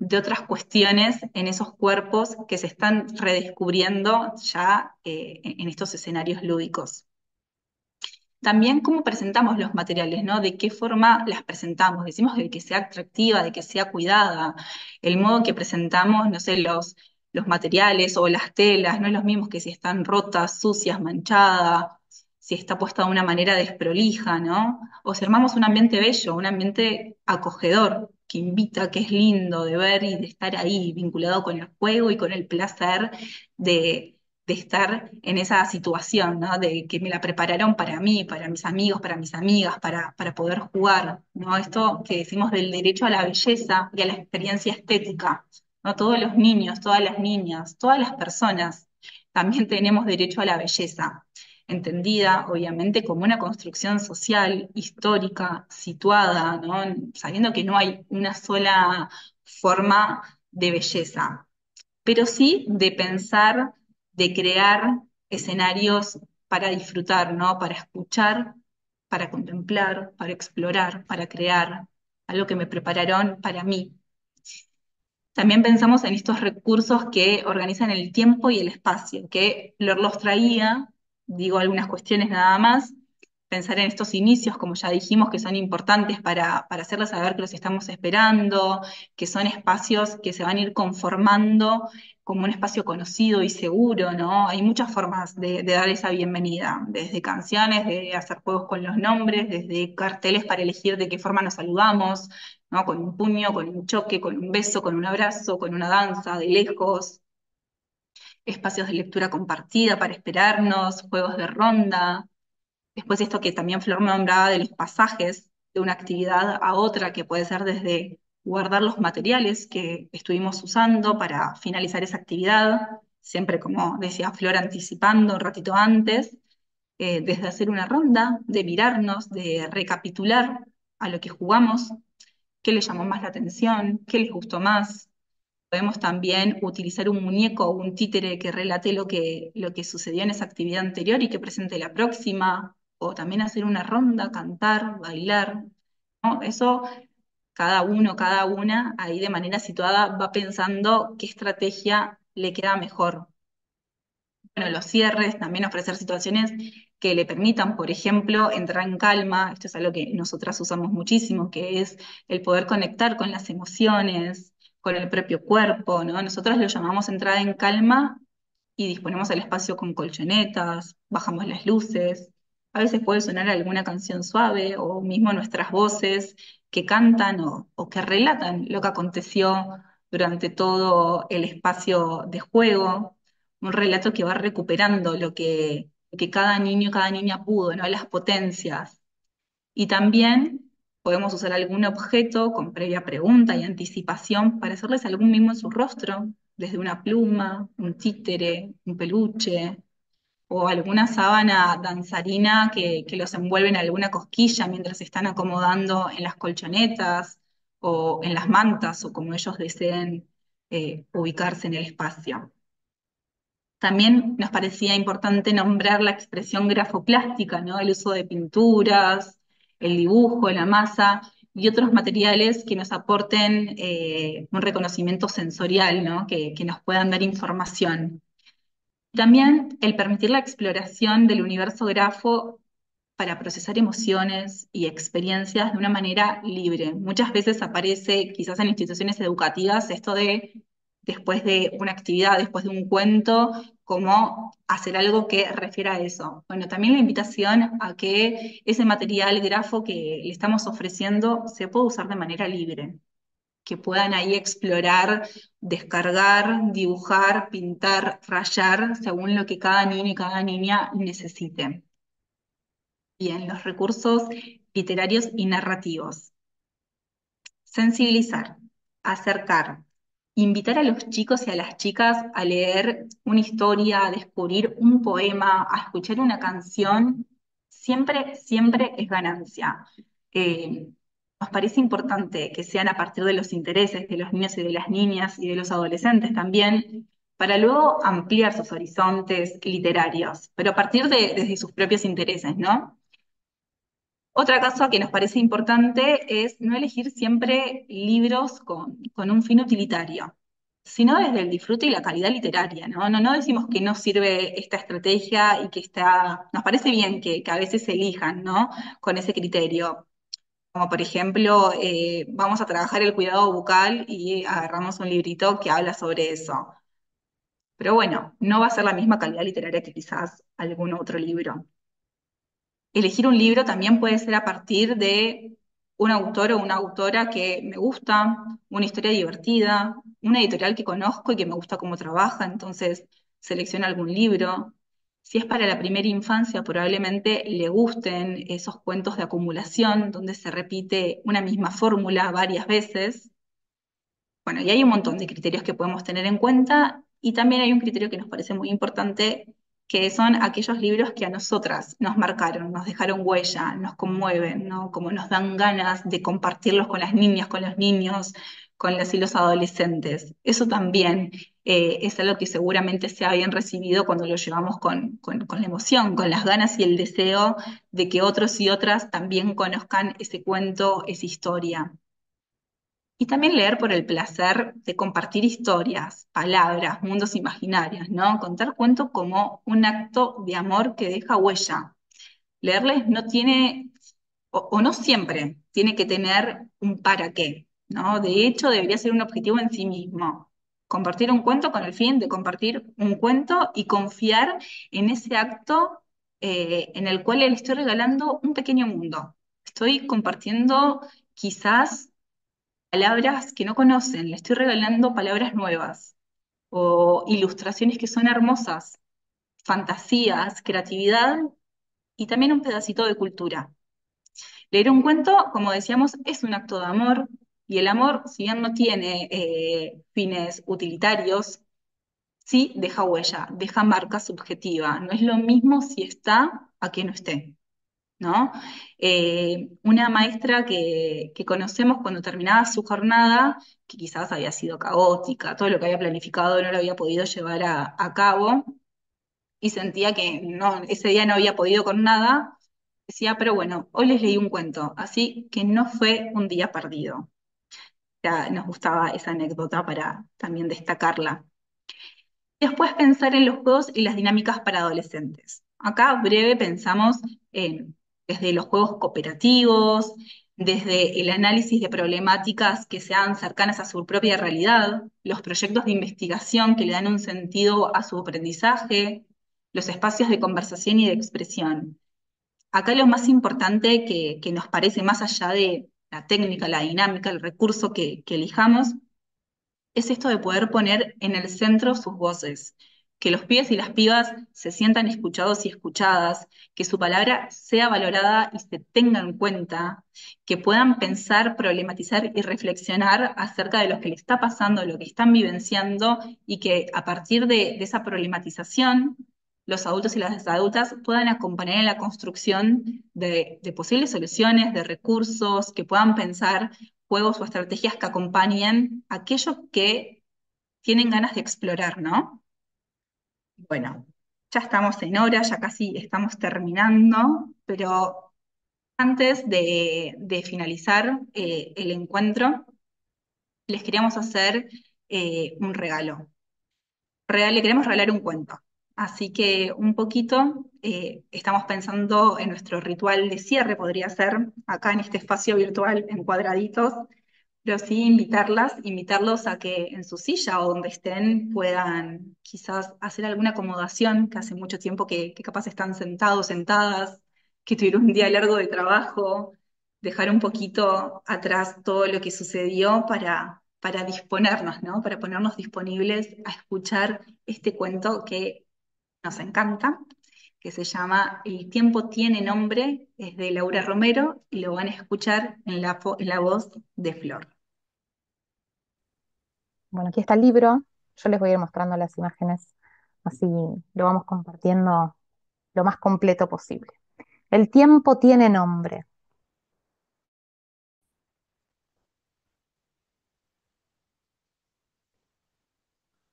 de otras cuestiones en esos cuerpos que se están redescubriendo ya en estos escenarios lúdicos. También cómo presentamos los materiales, ¿no? De qué forma las presentamos. Decimos de que sea atractiva, de que sea cuidada. El modo en que presentamos, no sé, los materiales o las telas, no es lo mismo que si están rotas, sucias, manchadas, si está puesta de una manera desprolija, ¿no? O si armamos un ambiente bello, un ambiente acogedor. que invita, que es lindo de ver y de estar ahí, vinculado con el juego y con el placer de estar en esa situación, ¿no? De que me la prepararon para mí, para mis amigos, para mis amigas, para poder jugar, ¿no? Esto que decimos del derecho a la belleza y a la experiencia estética, ¿no? Todos los niños, todas las niñas, todas las personas también tenemos derecho a la belleza, entendida obviamente como una construcción social, histórica, situada, ¿no? Sabiendo que no hay una sola forma de belleza, pero sí de pensar, de crear escenarios para disfrutar, ¿no? Para escuchar, para contemplar, para explorar, para crear, algo que me prepararon para mí. También pensamos en estos recursos que organizan el tiempo y el espacio, que Flor los traía, digo algunas cuestiones nada más, pensar en estos inicios, como ya dijimos, que son importantes para hacerles saber que los estamos esperando, que son espacios que se van a ir conformando como un espacio conocido y seguro, ¿no? Hay muchas formas de dar esa bienvenida, desde canciones, de hacer juegos con los nombres, desde carteles para elegir de qué forma nos saludamos, ¿no? Con un puño, con un choque, con un beso, con un abrazo, con una danza de lejos, espacios de lectura compartida para esperarnos, juegos de ronda. Después esto que también Flor me nombraba de los pasajes de una actividad a otra, que puede ser desde guardar los materiales que estuvimos usando para finalizar esa actividad, siempre como decía Flor, anticipando un ratito antes, desde hacer una ronda, de mirarnos, de recapitular a lo que jugamos, qué les llamó más la atención, qué les gustó más. Podemos también utilizar un muñeco o un títere que relate lo que sucedió en esa actividad anterior y que presente la próxima, o también hacer una ronda, cantar, bailar, ¿no? Eso cada uno, cada una, ahí de manera situada, va pensando qué estrategia le queda mejor. Bueno, los cierres, también ofrecer situaciones que le permitan, por ejemplo, entrar en calma. Esto es algo que nosotras usamos muchísimo, que es el poder conectar con las emociones, con el propio cuerpo, ¿no? Nosotras lo llamamos entrada en calma y disponemos el espacio con colchonetas, bajamos las luces. A veces puede sonar alguna canción suave o mismo nuestras voces que cantan o que relatan lo que aconteció durante todo el espacio de juego, un relato que va recuperando lo que cada niño, cada niña pudo, ¿no? Las potencias. Y también podemos usar algún objeto con previa pregunta y anticipación para hacerles algún mimo en su rostro, desde una pluma, un títere, un peluche, o alguna sábana danzarina que los envuelve en alguna cosquilla mientras se están acomodando en las colchonetas o en las mantas o como ellos deseen ubicarse en el espacio. También nos parecía importante nombrar la expresión grafoplástica, ¿no? El uso de pinturas, el dibujo, la masa y otros materiales que nos aporten un reconocimiento sensorial, ¿no? Que nos puedan dar información. También el permitir la exploración del universo grafo para procesar emociones y experiencias de una manera libre. Muchas veces aparece, quizás en instituciones educativas, esto de, después de una actividad, después de un cuento, como hacer algo que refiera a eso. Bueno, también la invitación a que ese material grafo que le estamos ofreciendo se pueda usar de manera libre, que puedan ahí explorar, descargar, dibujar, pintar, rayar, según lo que cada niño y cada niña necesite. Bien, los recursos literarios y narrativos. Sensibilizar, acercar, invitar a los chicos y a las chicas a leer una historia, a descubrir un poema, a escuchar una canción, siempre, siempre es ganancia. Eh, Nos parece importante que sean a partir de los intereses de los niños y de las niñas y de los adolescentes también, para luego ampliar sus horizontes literarios, pero a partir desde sus propios intereses, ¿no? Otra cosa que nos parece importante es no elegir siempre libros con un fin utilitario, sino desde el disfrute y la calidad literaria, ¿no? No decimos que no sirve esta estrategia y que está, nos parece bien que a veces se elijan, ¿no? Con ese criterio. Como por ejemplo, vamos a trabajar el cuidado bucal y agarramos un librito que habla sobre eso. Pero bueno, no va a ser la misma calidad literaria que quizás algún otro libro. Elegir un libro también puede ser a partir de un autor o una autora que me gusta, una historia divertida, una editorial que conozco y que me gusta cómo trabaja, entonces selecciono algún libro. Si es para la primera infancia, probablemente le gusten esos cuentos de acumulación donde se repite una misma fórmula varias veces. Bueno, y hay un montón de criterios que podemos tener en cuenta y también hay un criterio que nos parece muy importante, que son aquellos libros que a nosotras nos marcaron, nos dejaron huella, nos conmueven, ¿no? Como nos dan ganas de compartirlos con las niñas, con los niños, con las y los adolescentes. Eso también es algo que seguramente sea bien recibido cuando lo llevamos con la emoción, con las ganas y el deseo de que otros y otras también conozcan ese cuento, esa historia. Y también leer por el placer de compartir historias, palabras, mundos imaginarios, ¿no? Contar cuentos como un acto de amor que deja huella. Leerles no tiene, o no siempre, tiene que tener un para qué, ¿no? De hecho, debería ser un objetivo en sí mismo. Compartir un cuento con el fin de compartir un cuento y confiar en ese acto en el cual le estoy regalando un pequeño mundo. Estoy compartiendo quizás palabras que no conocen, le estoy regalando palabras nuevas o ilustraciones que son hermosas, fantasías, creatividad y también un pedacito de cultura. Leer un cuento, como decíamos, es un acto de amor y el amor, si bien no tiene fines utilitarios, sí deja huella, deja marca subjetiva. No es lo mismo si está a que no esté. ¿No? Una maestra que conocemos cuando terminaba su jornada, que quizás había sido caótica, todo lo que había planificado no lo había podido llevar a cabo y sentía que no, ese día no había podido con nada, decía, pero bueno, hoy les leí un cuento, así que no fue un día perdido. Ya nos gustaba esa anécdota para también destacarla. Después pensar en los juegos y las dinámicas para adolescentes. Acá breve pensamos desde los juegos cooperativos, desde el análisis de problemáticas que sean cercanas a su propia realidad, los proyectos de investigación que le dan un sentido a su aprendizaje, los espacios de conversación y de expresión. Acá lo más importante que nos parece, más allá de la técnica, la dinámica, el recurso que elijamos, es esto de poder poner en el centro sus voces, que los pibes y las pibas se sientan escuchados y escuchadas, que su palabra sea valorada y se tenga en cuenta, que puedan pensar, problematizar y reflexionar acerca de lo que les está pasando, lo que están vivenciando y que a partir de esa problematización los adultos y las adultas puedan acompañar en la construcción de posibles soluciones, de recursos, que puedan pensar juegos o estrategias que acompañen a aquellos que tienen ganas de explorar, ¿no? Bueno, ya estamos en hora, ya casi estamos terminando, pero antes de finalizar el encuentro, les queríamos hacer un regalo. Le queremos regalar un cuento. Así que un poquito estamos pensando en nuestro ritual de cierre, podría ser acá en este espacio virtual en cuadraditos, pero sí invitarlos a que en su silla o donde estén puedan quizás hacer alguna acomodación, que hace mucho tiempo que capaz están sentados, sentadas, que tuvieron un día largo de trabajo, dejar un poquito atrás todo lo que sucedió para disponernos, ¿no? Para ponernos disponibles a escuchar este cuento que nos encanta, que se llama El tiempo tiene nombre, es de Laura Romero y lo van a escuchar en la voz de Flor. Bueno, aquí está el libro. Yo les voy a ir mostrando las imágenes, así lo vamos compartiendo lo más completo posible. El tiempo tiene nombre.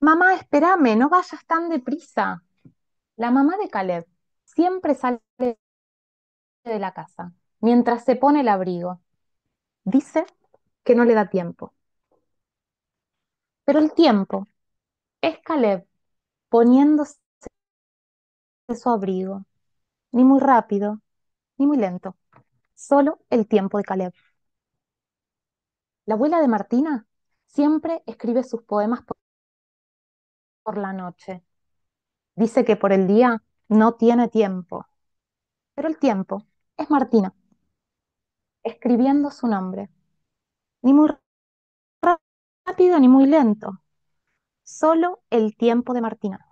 Mamá, espérame, no vayas tan deprisa. La mamá de Caleb siempre sale de la casa mientras se pone el abrigo. Dice que no le da tiempo. Pero el tiempo es Caleb poniéndose su abrigo, ni muy rápido, ni muy lento. Solo el tiempo de Caleb. La abuela de Martina siempre escribe sus poemas por la noche. Dice que por el día no tiene tiempo, pero el tiempo es Martina. escribiendo su nombre, ni muy rápido ni muy lento, solo el tiempo de Martina.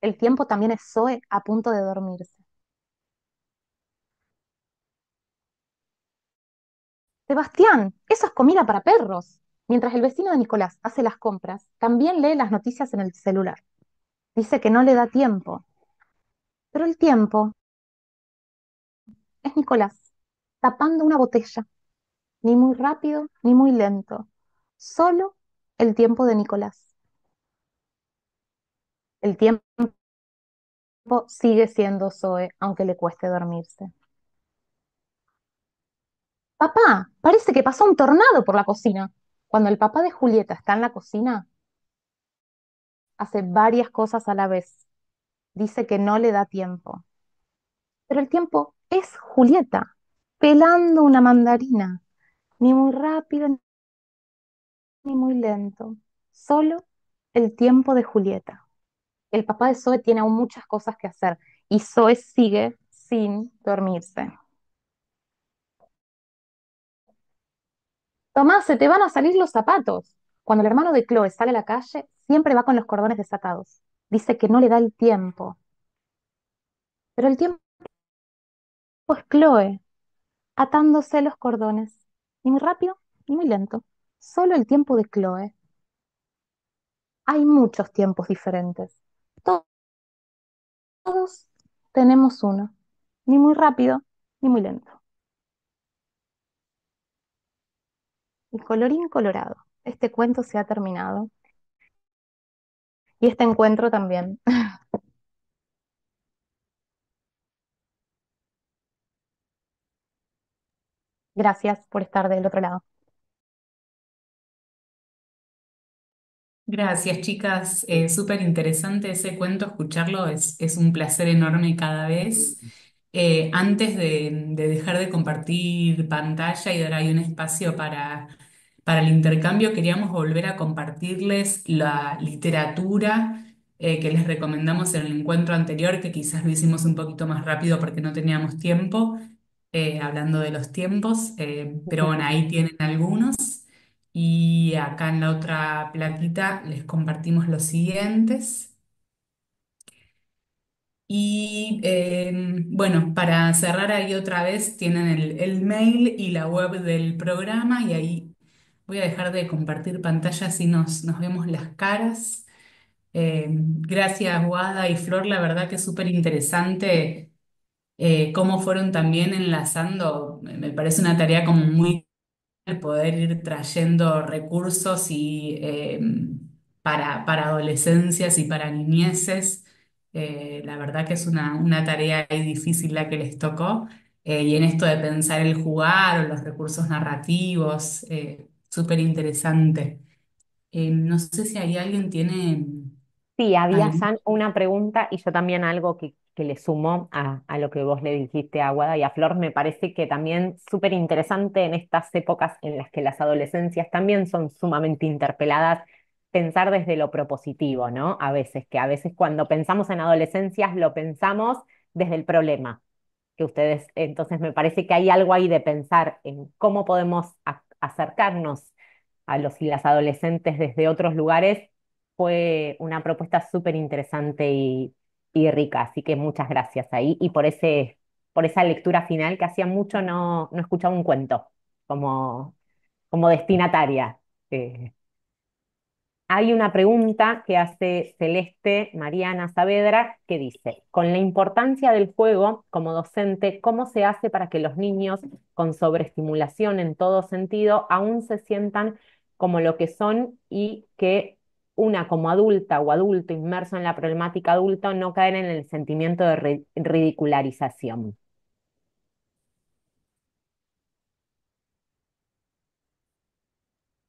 El tiempo también es Zoe a punto de dormirse. Sebastián, eso es comida para perros. Mientras el vecino de Nicolás hace las compras, también lee las noticias en el celular. Dice que no le da tiempo, pero el tiempo es Nicolás, tapando una botella, ni muy rápido ni muy lento, solo el tiempo de Nicolás. El tiempo sigue siendo Zoe, aunque le cueste dormirse. Papá, parece que pasó un tornado por la cocina. Cuando el papá de Julieta está en la cocina, hace varias cosas a la vez. Dice que no le da tiempo. Pero el tiempo es Julieta, pelando una mandarina, ni muy rápido ni muy lento, solo el tiempo de Julieta. El papá de Zoe tiene aún muchas cosas que hacer y Zoe sigue sin dormirse. Tomás, se te van a salir los zapatos. Cuando el hermano de Chloe sale a la calle, siempre va con los cordones desatados. Dice que no le da el tiempo. Pero el tiempo es Chloe, atándose los cordones. Ni muy rápido, ni muy lento. Solo el tiempo de Chloe. Hay muchos tiempos diferentes. Todos tenemos uno. Ni muy rápido, ni muy lento. Y colorín colorado, este cuento se ha terminado. Y este encuentro también. Gracias por estar del otro lado. Gracias, chicas. Súper interesante ese cuento, escucharlo es un placer enorme cada vez. Antes de dejar de compartir pantalla y dar ahí un espacio para el intercambio, queríamos volver a compartirles la literatura que les recomendamos en el encuentro anterior, que quizás lo hicimos un poquito más rápido porque no teníamos tiempo, hablando de los tiempos, pero bueno, ahí tienen algunos. Y acá en la otra plaquita les compartimos los siguientes. Y bueno, para cerrar ahí otra vez tienen el mail y la web del programa y ahí voy a dejar de compartir pantalla así nos vemos las caras. Gracias, Guada y Flor, la verdad que es súper interesante cómo fueron también enlazando. Me parece una tarea como muy el poder ir trayendo recursos y, para adolescencias y para niñeces. La verdad que es una tarea ahí difícil la que les tocó. Y en esto de pensar el jugar o los recursos narrativos, súper interesante. No sé si hay alguien tiene Sí, había algo. ya una pregunta y yo también algo que le sumo a lo que vos le dijiste a Guada y a Flor. Me parece que también súper interesante en estas épocas en las que las adolescencias también son sumamente interpeladas, pensar desde lo propositivo, ¿no? A veces cuando pensamos en adolescencias lo pensamos desde el problema que ustedes, entonces me parece que hay algo ahí de pensar en cómo podemos acercarnos a los y las adolescentes desde otros lugares. Fue una propuesta súper interesante y rica, así que muchas gracias ahí y por esa lectura final que hacía mucho no escuchaba un cuento como, como destinataria. Eh, Hay una pregunta que hace Celeste Mariana Saavedra que dice, con la importancia del juego como docente, ¿cómo se hace para que los niños con sobreestimulación en todo sentido aún se sientan como lo que son y que una como adulta o adulto inmerso en la problemática adulta no caer en el sentimiento de ridicularización?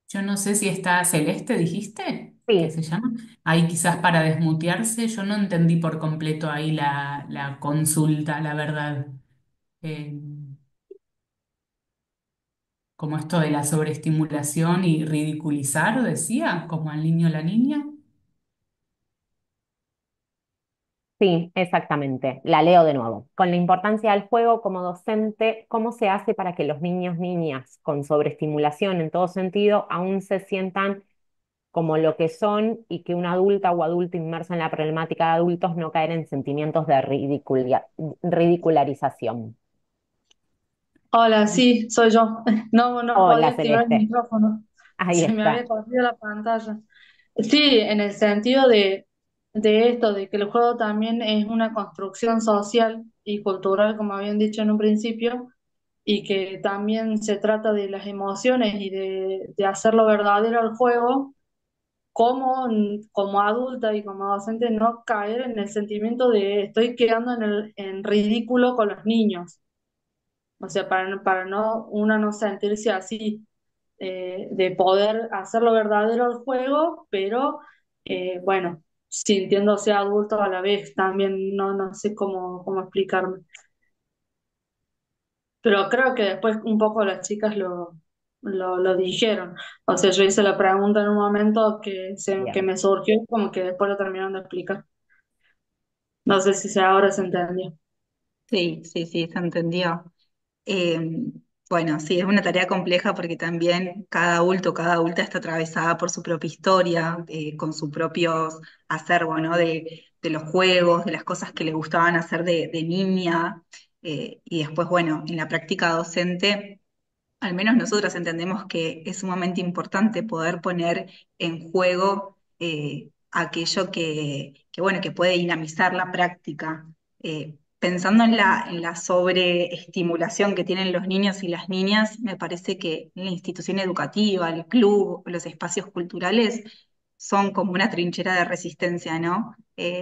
Yo no sé si está Celeste, dijiste, que Sí, se llama. Ahí quizás para desmutearse, yo no entendí por completo ahí la consulta, la verdad. Eh, Como esto de la sobreestimulación y ridiculizar, decía, como al niño o la niña. Sí, exactamente. La leo de nuevo. Con la importancia del juego como docente, ¿cómo se hace para que los niños, niñas con sobreestimulación en todo sentido aún se sientan como lo que son y que una adulta o adulto inmerso en la problemática de adultos no caer en sentimientos de ridicularización? Hola, sí, soy yo. No, no podía Hola, activar el Celeste. micrófono. Ahí Se me había está. corrido la pantalla. Sí, en el sentido de esto, de que el juego también es una construcción social y cultural, como habían dicho en un principio, y que también se trata de las emociones y de hacerlo verdadero al juego, como, como adulta y como docente no caer en el sentimiento de estoy quedando en ridículo con los niños. O sea, para no, uno no sentirse así, de poder hacerlo verdadero el juego, pero bueno, sintiéndose adulto a la vez, también no sé cómo explicarme. Pero creo que después un poco las chicas lo dijeron. O sea, yo hice la pregunta en un momento que Bien. me surgió, como que después lo terminaron de explicar. No sé si ahora se entendió. Sí, sí, sí, se entendió. Eh, bueno, sí, es una tarea compleja porque también cada adulto, cada adulta está atravesada por su propia historia, con su propio acervo, ¿no? De los juegos, de las cosas que le gustaban hacer de niña. Y después, bueno, en la práctica docente, al menos nosotras entendemos que es sumamente importante poder poner en juego aquello bueno, que puede dinamizar la práctica. Pensando en la sobreestimulación que tienen los niños y las niñas, me parece que la institución educativa, el club, los espacios culturales son como una trinchera de resistencia, ¿no?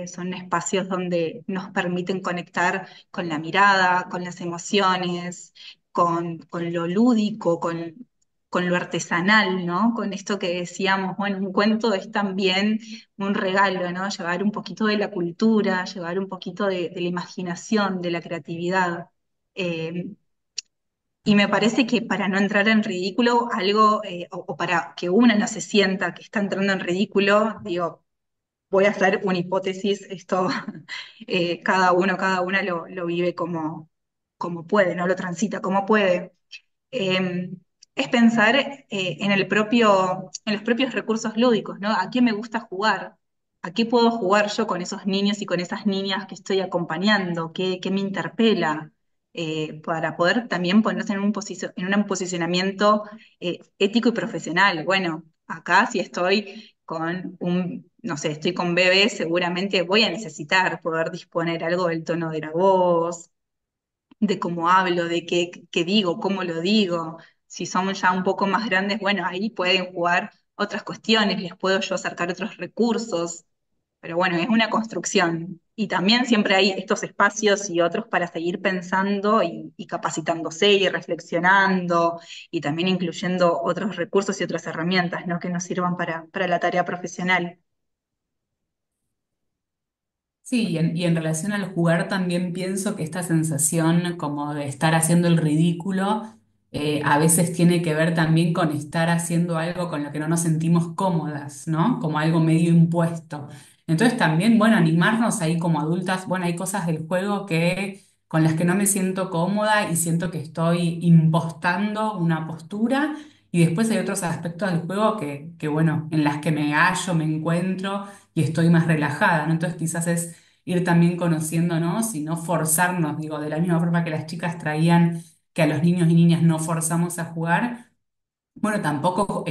Son espacios donde nos permiten conectar con la mirada, con las emociones, con lo lúdico, con lo artesanal, ¿no? Con esto que decíamos, bueno, un cuento es también un regalo, ¿no? Llevar un poquito de la cultura, llevar un poquito de la imaginación, de la creatividad. Eh, y me parece que para no entrar en ridículo, algo, o para que una no se sienta que está entrando en ridículo, digo, voy a hacer una hipótesis, esto cada una lo vive como puede, no lo transita como puede. eh, es pensar en los propios recursos lúdicos, ¿no? ¿A qué me gusta jugar? ¿A qué puedo jugar yo con esos niños y con esas niñas que estoy acompañando? ¿Qué me interpela? Para poder también ponerse en un posicionamiento ético y profesional. Bueno, acá si estoy no sé, estoy con bebés, seguramente voy a necesitar poder disponer algo del tono de la voz, de cómo hablo, de qué digo, cómo lo digo. Si son ya un poco más grandes, bueno, ahí pueden jugar otras cuestiones, les puedo yo acercar otros recursos, pero bueno, es una construcción. Y también siempre hay estos espacios y otros para seguir pensando y capacitándose y reflexionando y también incluyendo otros recursos y otras herramientas, ¿no? Que nos sirvan para la tarea profesional. Sí, y en relación al jugar también pienso que esta sensación como de estar haciendo el ridículo a veces tiene que ver también con estar haciendo algo con lo que no nos sentimos cómodas, ¿no? Como algo medio impuesto. Entonces también, bueno, animarnos ahí como adultas, bueno, hay cosas del juego con las que no me siento cómoda y siento que estoy impostando una postura. Y después hay otros aspectos del juego bueno, en las que me hallo, me encuentro y estoy más relajada, ¿no? Entonces quizás es ir también conociéndonos y no forzarnos, digo, de la misma forma que las chicas traían que a los niños y niñas no forzamos a jugar, bueno, tampoco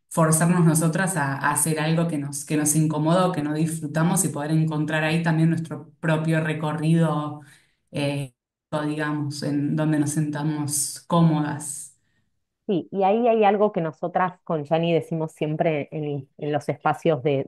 forzarnos nosotras a hacer algo que nos incomoda o que no disfrutamos y poder encontrar ahí también nuestro propio recorrido, eh, digamos, en donde nos sentamos cómodas. Sí, y ahí hay algo que nosotras con Yanni decimos siempre en los espacios de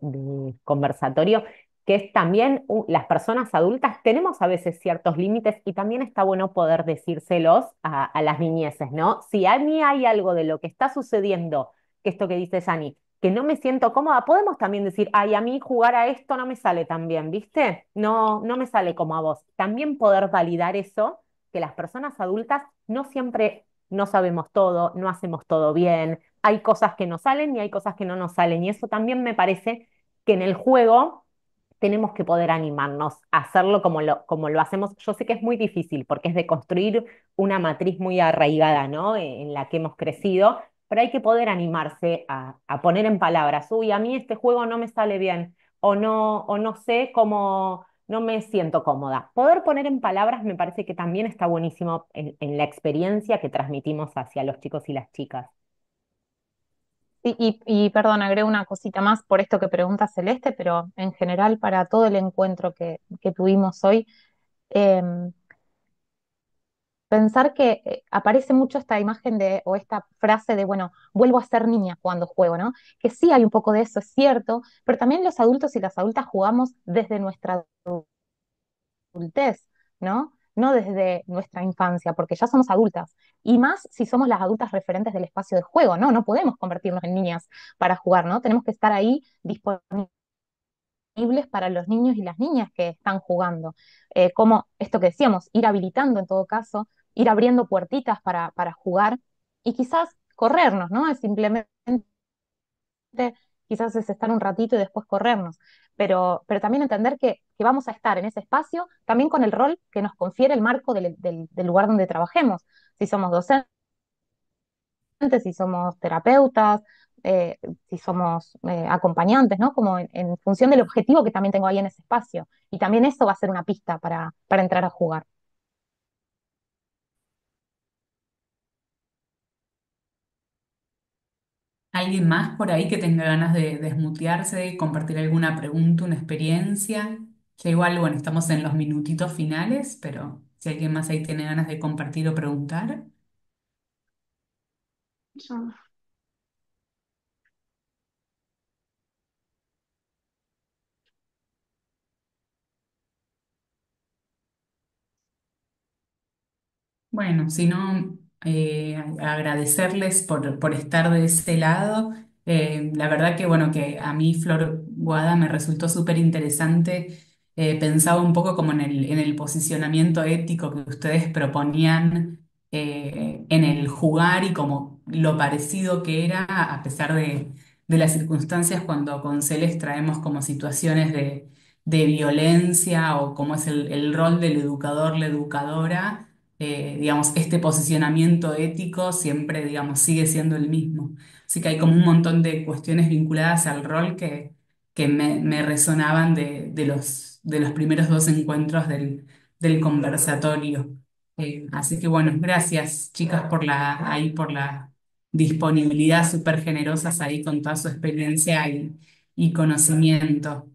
conversatorio, que es también las personas adultas tenemos a veces ciertos límites y también está bueno poder decírselos a las niñeces, ¿no? Si a mí hay algo de lo que está sucediendo, que esto que dice Yanni, que no me siento cómoda, podemos también decir, ay, a mí jugar a esto no me sale tan bien, ¿viste? No, no me sale como a vos. También poder validar eso, que las personas adultas no siempre no sabemos todo, no hacemos todo bien, hay cosas que nos salen y hay cosas que no nos salen. Y eso también me parece que en el juego tenemos que poder animarnos a hacerlo como lo hacemos. Yo sé que es muy difícil porque es de construir una matriz muy arraigada, ¿no? En la que hemos crecido, pero hay que poder animarse a poner en palabras, uy, a mí este juego no me sale bien, o no sé cómo, no me siento cómoda. Poder poner en palabras me parece que también está buenísimo en la experiencia que transmitimos hacia los chicos y las chicas. Perdón, agrego una cosita más por esto que pregunta Celeste, pero en general para todo el encuentro que tuvimos hoy, em, pensar que aparece mucho esta imagen de, o esta frase de, bueno, vuelvo a ser niña cuando juego, ¿no? Que sí hay un poco de eso, es cierto, pero también los adultos y las adultas jugamos desde nuestra adultez, ¿no? No desde nuestra infancia, porque ya somos adultas. Y más si somos las adultas referentes del espacio de juego, ¿no? No podemos convertirnos en niñas para jugar, ¿no? Tenemos que estar ahí disponibles para los niños y las niñas que están jugando. Como esto que decíamos, ir habilitando en todo caso, ir abriendo puertitas para jugar y quizás corrernos, ¿no? Es simplemente, quizás es estar un ratito y después corrernos, pero también entender que vamos a estar en ese espacio también con el rol que nos confiere el marco del lugar donde trabajemos. Si somos docentes, si somos terapeutas, eh, si somos acompañantes, ¿no? Como en función del objetivo que también tengo ahí en ese espacio. Y también eso va a ser una pista para entrar a jugar. ¿Alguien más por ahí que tenga ganas de desmutearse, compartir alguna pregunta, una experiencia? Ya igual, bueno, estamos en los minutitos finales, pero si alguien más ahí tiene ganas de compartir o preguntar. Yo- Bueno, si no, agradecerles por estar de ese lado. La verdad que, bueno, que a mí Flor Guada me resultó súper interesante. Pensaba un poco como en el posicionamiento ético que ustedes proponían en el jugar y como lo parecido que era, a pesar de las circunstancias cuando con Celes traemos como situaciones de violencia o cómo es el rol del educador, la educadora, digamos, este posicionamiento ético siempre, digamos, sigue siendo el mismo. Así que hay como un montón de cuestiones vinculadas al rol que me resonaban de los primeros dos encuentros del conversatorio. Así que bueno, gracias chicas ahí por la disponibilidad súper generosas ahí con toda su experiencia y conocimiento.